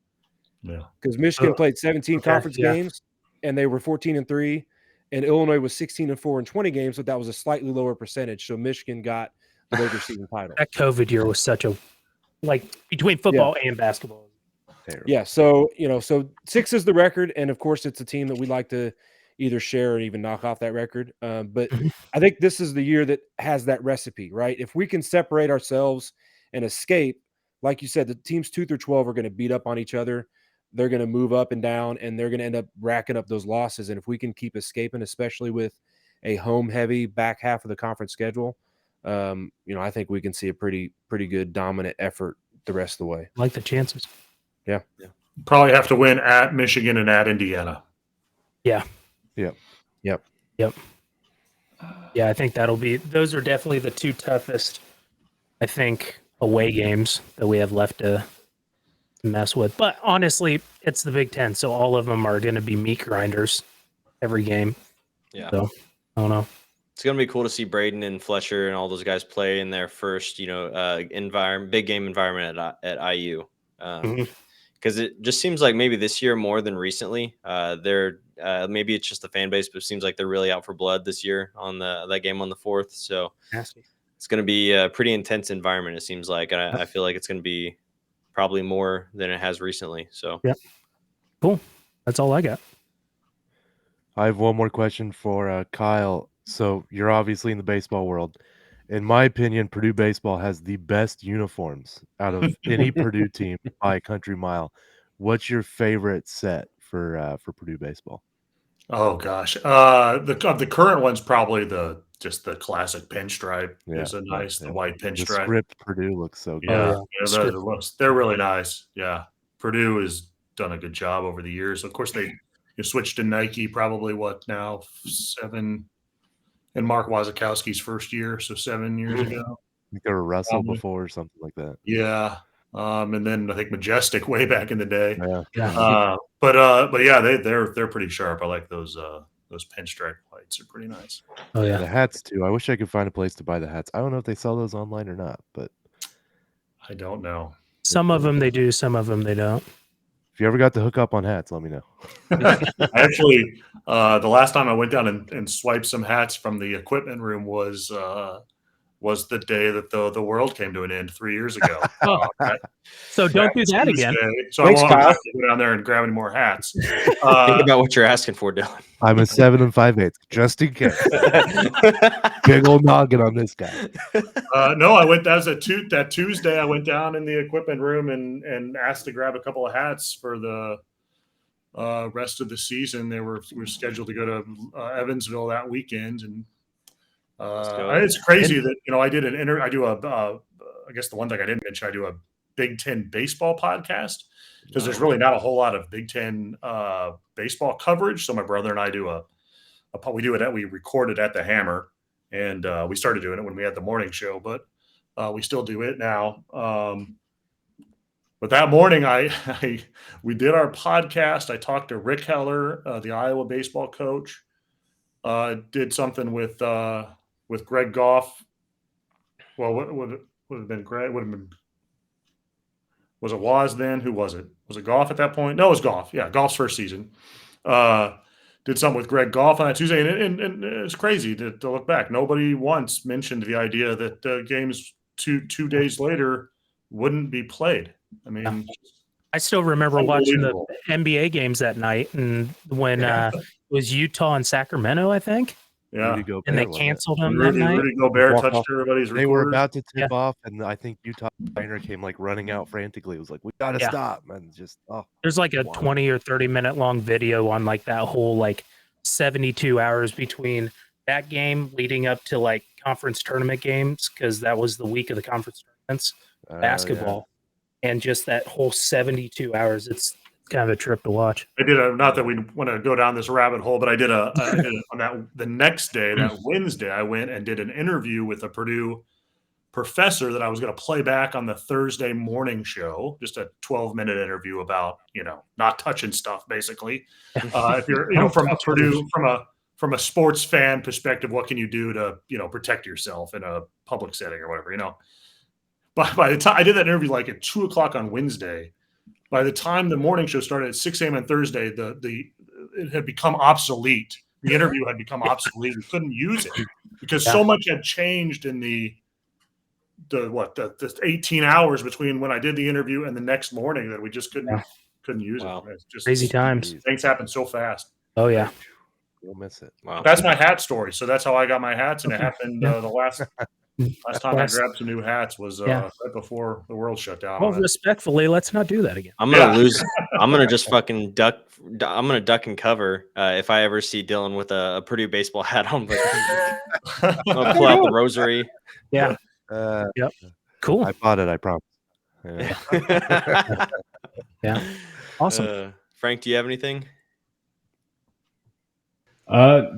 Yeah. Because Michigan played 17 conference games, and they were 14-3, and Illinois was 16-4 in 20 games, but that was a slightly lower percentage. So Michigan got the regular season title. That COVID year was such a, like, between football and basketball. Terrible. Yeah, so so 6 is the record, and of course it's a team that we'd like to either share or even knock off that record. But I think this is the year that has that recipe, right? If we can separate ourselves and escape, like you said, the teams 2 through 12 are going to beat up on each other. They're going to move up and down, and they're going to end up racking up those losses. And if we can keep escaping, especially with a home-heavy back half of the conference schedule, I think we can see a pretty good dominant effort the rest of the way. I like the chances. Yeah. Probably have to win at Michigan and at Indiana. Yeah. Yep. Yeah, I think those are definitely the 2 toughest, I think, away games that we have left to mess with. But honestly, it's the Big Ten, so all of them are going to be meat grinders every game. Yeah. So, I don't know. It's going to be cool to see Braden and Fletcher and all those guys play in their first, big game environment at IU. Because it just seems like maybe this year more than recently, they're maybe it's just the fan base, but it seems like they're really out for blood this year on that game on the 4th. So it's going to be a pretty intense environment, it seems like. And I feel like it's going to be probably more than it has recently. So yeah, cool. That's all I got. I have one more question for Kyle. So you're obviously in the baseball world. In my opinion, Purdue baseball has the best uniforms out of any Purdue team by a country mile. What's your favorite set for Purdue baseball? Oh gosh, the current one's probably just the classic pinstripe. Is a nice the white pinstripe. The script Purdue looks so good. They're really nice. Yeah, Purdue has done a good job over the years. Of course, they switched to Nike probably 7. In Mark Wazakowski's first year, so 7 years ago. I think they were Russell before or something like that. Yeah. And then I think Majestic way back in the day. Yeah. But yeah, they're pretty sharp. I like those pinstripe whites are pretty nice. Oh yeah. The hats too. I wish I could find a place to buy the hats. I don't know if they sell those online or not, but I don't know. Some of them they do, some of them they don't. If you ever got to hook up on hats, let me know. Actually, the last time I went down and swiped some hats from the equipment room was the day that the world came to an end 3 years ago. So don't do that again. So I won't have to go down there and grab any more hats. Think about what you're asking for, Dylan. I'm a 7 5/8, just in case. Big old noggin on this guy. No, I went. That was that Tuesday. I went down in the equipment room and asked to grab a couple of hats for the rest of the season. We were scheduled to go to Evansville that weekend, and it's crazy that I did an I guess the one thing I didn't mention, I do Big Ten baseball podcast because there's really not a whole lot of Big Ten baseball coverage. So my brother and I do we record it at the Hammer, and we started doing it when we had the morning show, but we still do it now. But that morning, we did our podcast. I talked to Rick Heller, the Iowa baseball coach. Did something with Greg Goff. Well, what would have been Greg? Would have been. Was it Waz then? Who was it? Was it Goff at that point? No, it was Goff. Yeah, Goff's first season. Did something with Greg Goff on that Tuesday, and it's crazy to look back. Nobody once mentioned the idea that games two days later wouldn't be played. I mean, I still remember watching the NBA games that night, and when it was Utah and Sacramento, I think. Yeah, and they canceled them that night. Rudy Gobert touched everybody's recorder. They were about to tip off, and I think Utah trainer came like running out frantically. It was like, we got to stop, man. Just there's like a 20 or 30 minute long video on like that whole like 72 hours between that game leading up to like conference tournament games, because that was the week of the conference tournaments, basketball, and just that whole 72 hours. It's kind of a trip to watch. I did not that we want to go down this rabbit hole, but I did on that the next day, that Wednesday, I went and did an interview with a Purdue professor that I was going to play back on the Thursday morning show, just a 12-minute interview about, not touching stuff, basically. If you're, from Purdue, from a sports fan perspective, what can you do to, protect yourself in a public setting or whatever, But by the time I did that interview, like at 2:00 on Wednesday, by the time the morning show started at 6 a.m. on Thursday, it had become obsolete. The interview had become obsolete. We couldn't use it because so much had changed in the 18 hours between when I did the interview and the next morning that we just couldn't use it. It's just crazy times. Things happen so fast. Oh yeah, you'll miss it. Wow. That's my hat story. So that's how I got my hats, and it happened the last time I grabbed some new hats was right before the world shut down. Well, respectfully, let's not do that again. I'm gonna lose. I'm gonna just fucking duck. I'm gonna duck and cover if I ever see Dylan with a Purdue baseball hat on. But I'm gonna pull out the rosary. Yeah. Yep. Cool. I bought it. I promise. Yeah. Awesome. Frank, do you have anything?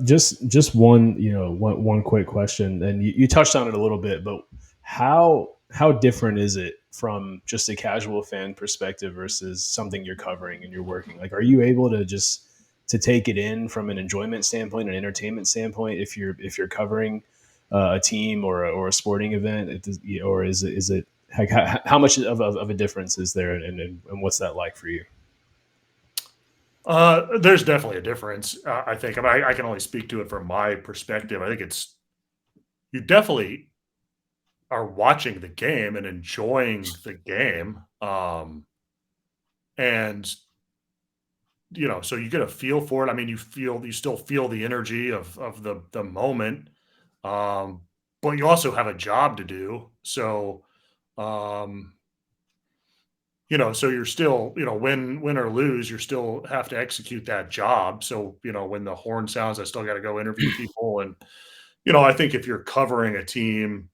Just one, one quick question, and you touched on it a little bit, but how different is it from just a casual fan perspective versus something you're covering and you're working? Like, are you able to take it in from an enjoyment standpoint, an entertainment standpoint, if you're covering a team or a sporting event, or is it how much of a difference is there, and what's that like for you? There's definitely a difference. I think. I can only speak to it from my perspective. I think you definitely are watching the game and enjoying the game, and so you get a feel for it. I mean, you still feel the energy of the moment, but you also have a job to do. So. So you're still, win or lose, you still have to execute that job. So, when the horn sounds, I still got to go interview people. And, I think if you're covering a team,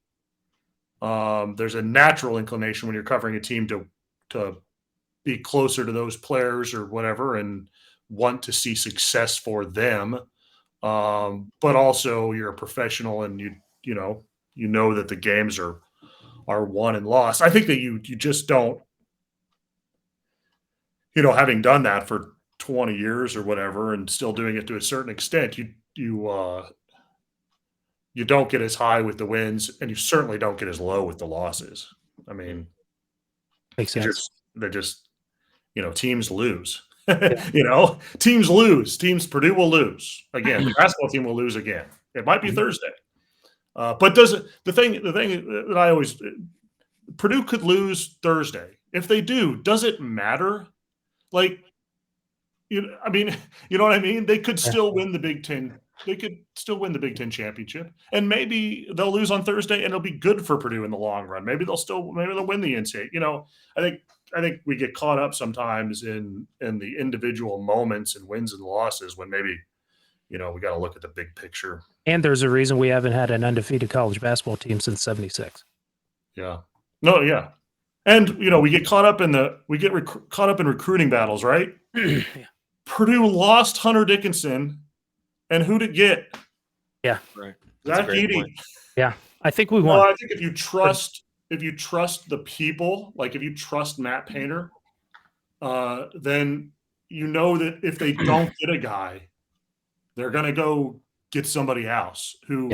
there's a natural inclination when you're covering a team to be closer to those players or whatever and want to see success for them. But also you're a professional and you know that the games are won and lost. I think that you just don't, having done that for 20 years or whatever, and still doing it to a certain extent, you don't get as high with the wins, and you certainly don't get as low with the losses. I mean, makes sense. They're just teams lose. Teams lose. Purdue will lose again. The basketball team will lose again. It might be Thursday, but the thing that I always Purdue could lose Thursday. If they do, does it matter? Like, you know what I mean? They could still win the Big Ten. They could still win the Big Ten championship, and maybe they'll lose on Thursday, and it'll be good for Purdue in the long run. Maybe they'll win the NCAA. I think we get caught up sometimes in the individual moments and wins and losses when maybe, we got to look at the big picture. And there's a reason we haven't had an undefeated college basketball team since '76. Yeah. No. Yeah. And we get caught up in caught up in recruiting battles, right? Yeah. Purdue lost Hunter Dickinson, and who'd it get? Yeah. Right. That's a Zach great Edey. point. Yeah. I think we won. Well, I think if you trust the people, like if you trust Matt Painter, then you know that if they don't get a guy, they're going to go get somebody else who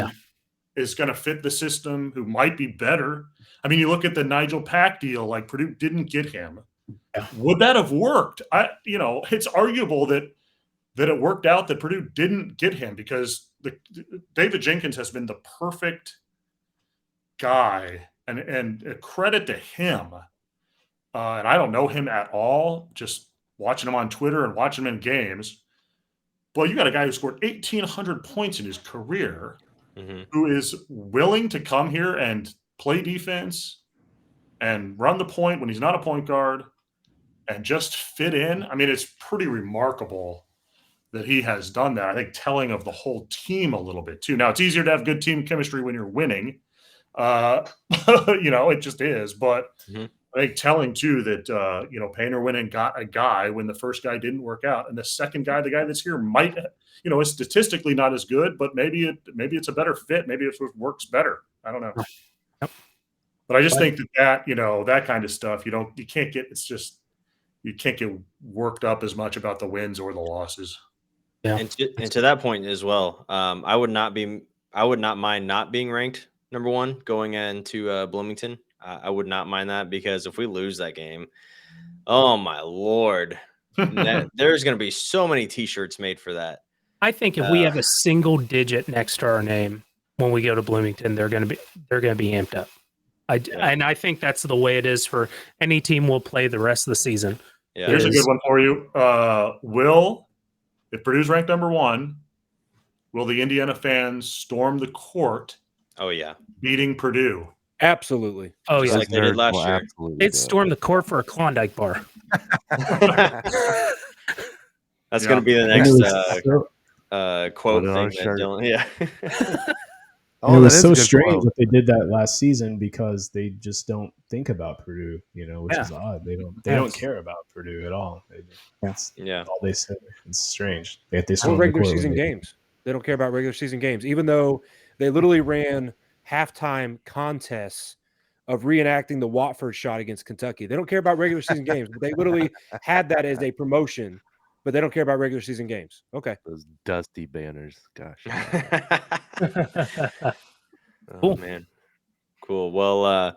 is going to fit the system, who might be better. I mean, you look at the Nigel Pack deal, like Purdue didn't get him. Yeah. Would that have worked? It's arguable that it worked out that Purdue didn't get him because David Jenkins has been the perfect guy, and a credit to him. And I don't know him at all, just watching him on Twitter and watching him in games. Well, you got a guy who scored 1,800 points in his career, who is willing to come here and play defense and run the point when he's not a point guard and just fit in. I mean, it's pretty remarkable that he has done that. I think telling of the whole team a little bit too. Now, it's easier to have good team chemistry when you're winning. It just is. But I think telling too that Painter went and got a guy when the first guy didn't work out, and the second guy, the guy that's here, might is statistically not as good, but maybe it's a better fit. Maybe it works better. I don't know. Yep. But I just think that that kind of stuff you can't get. It's just you can't get worked up as much about the wins or the losses. Yeah. And to that point as well, I would not mind not being ranked number one going into Bloomington. I would not mind that, because if we lose that game, oh my Lord, there's going to be so many T-shirts made for that. I think if we have a single digit next to our name when we go to Bloomington, they're going to be amped up. And I think that's the way it is for any team we'll play the rest of the season. Yeah. Here's a good one for you. If Purdue's ranked number one, will the Indiana fans storm the court? Oh yeah, beating Purdue. Absolutely. Oh yeah, like they did last year. They'd storm the court for a Klondike bar. That's going to be the next quote thing. Dylan. Yeah. It was so strange that they did that last season, because they just don't think about Purdue, which is odd. They don't care about Purdue at all. That's all they say. It's strange. They regular season games. They don't care about regular season games, even though they literally ran halftime contests of reenacting the Watford shot against Kentucky. They don't care about regular season games, but they literally had that as a promotion, but they don't care about regular season games. Okay. Those dusty banners. Gosh. Cool, man. Cool. Well, I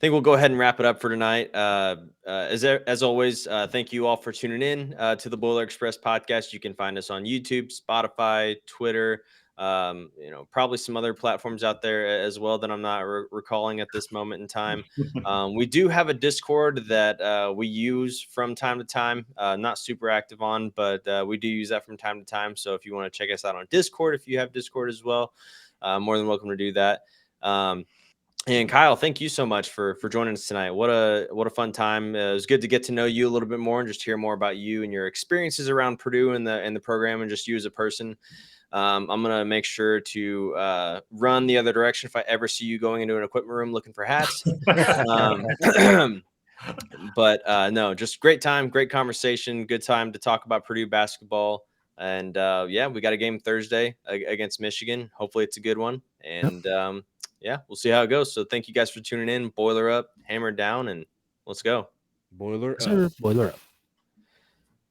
think we'll go ahead and wrap it up for tonight. As always, thank you all for tuning in to the Boiler Express podcast. You can find us on YouTube, Spotify, Twitter, probably some other platforms out there as well that I'm not recalling at this moment in time. We do have a Discord that we use from time to time, not super active on, but we do use that from time to time. So if you want to check us out on Discord, if you have Discord as well, more than welcome to do that. And Kyle, thank you so much for joining us tonight. What a fun time. It was good to get to know you a little bit more and just hear more about you and your experiences around Purdue and the program, and just you as a person. I'm going to make sure to run the other direction if I ever see you going into an equipment room looking for hats. But no, just great time, great conversation, good time to talk about Purdue basketball. And we got a game Thursday against Michigan. Hopefully it's a good one. And we'll see how it goes. So thank you guys for tuning in. Boiler up, hammer down, and let's go. Boiler up. Boiler up.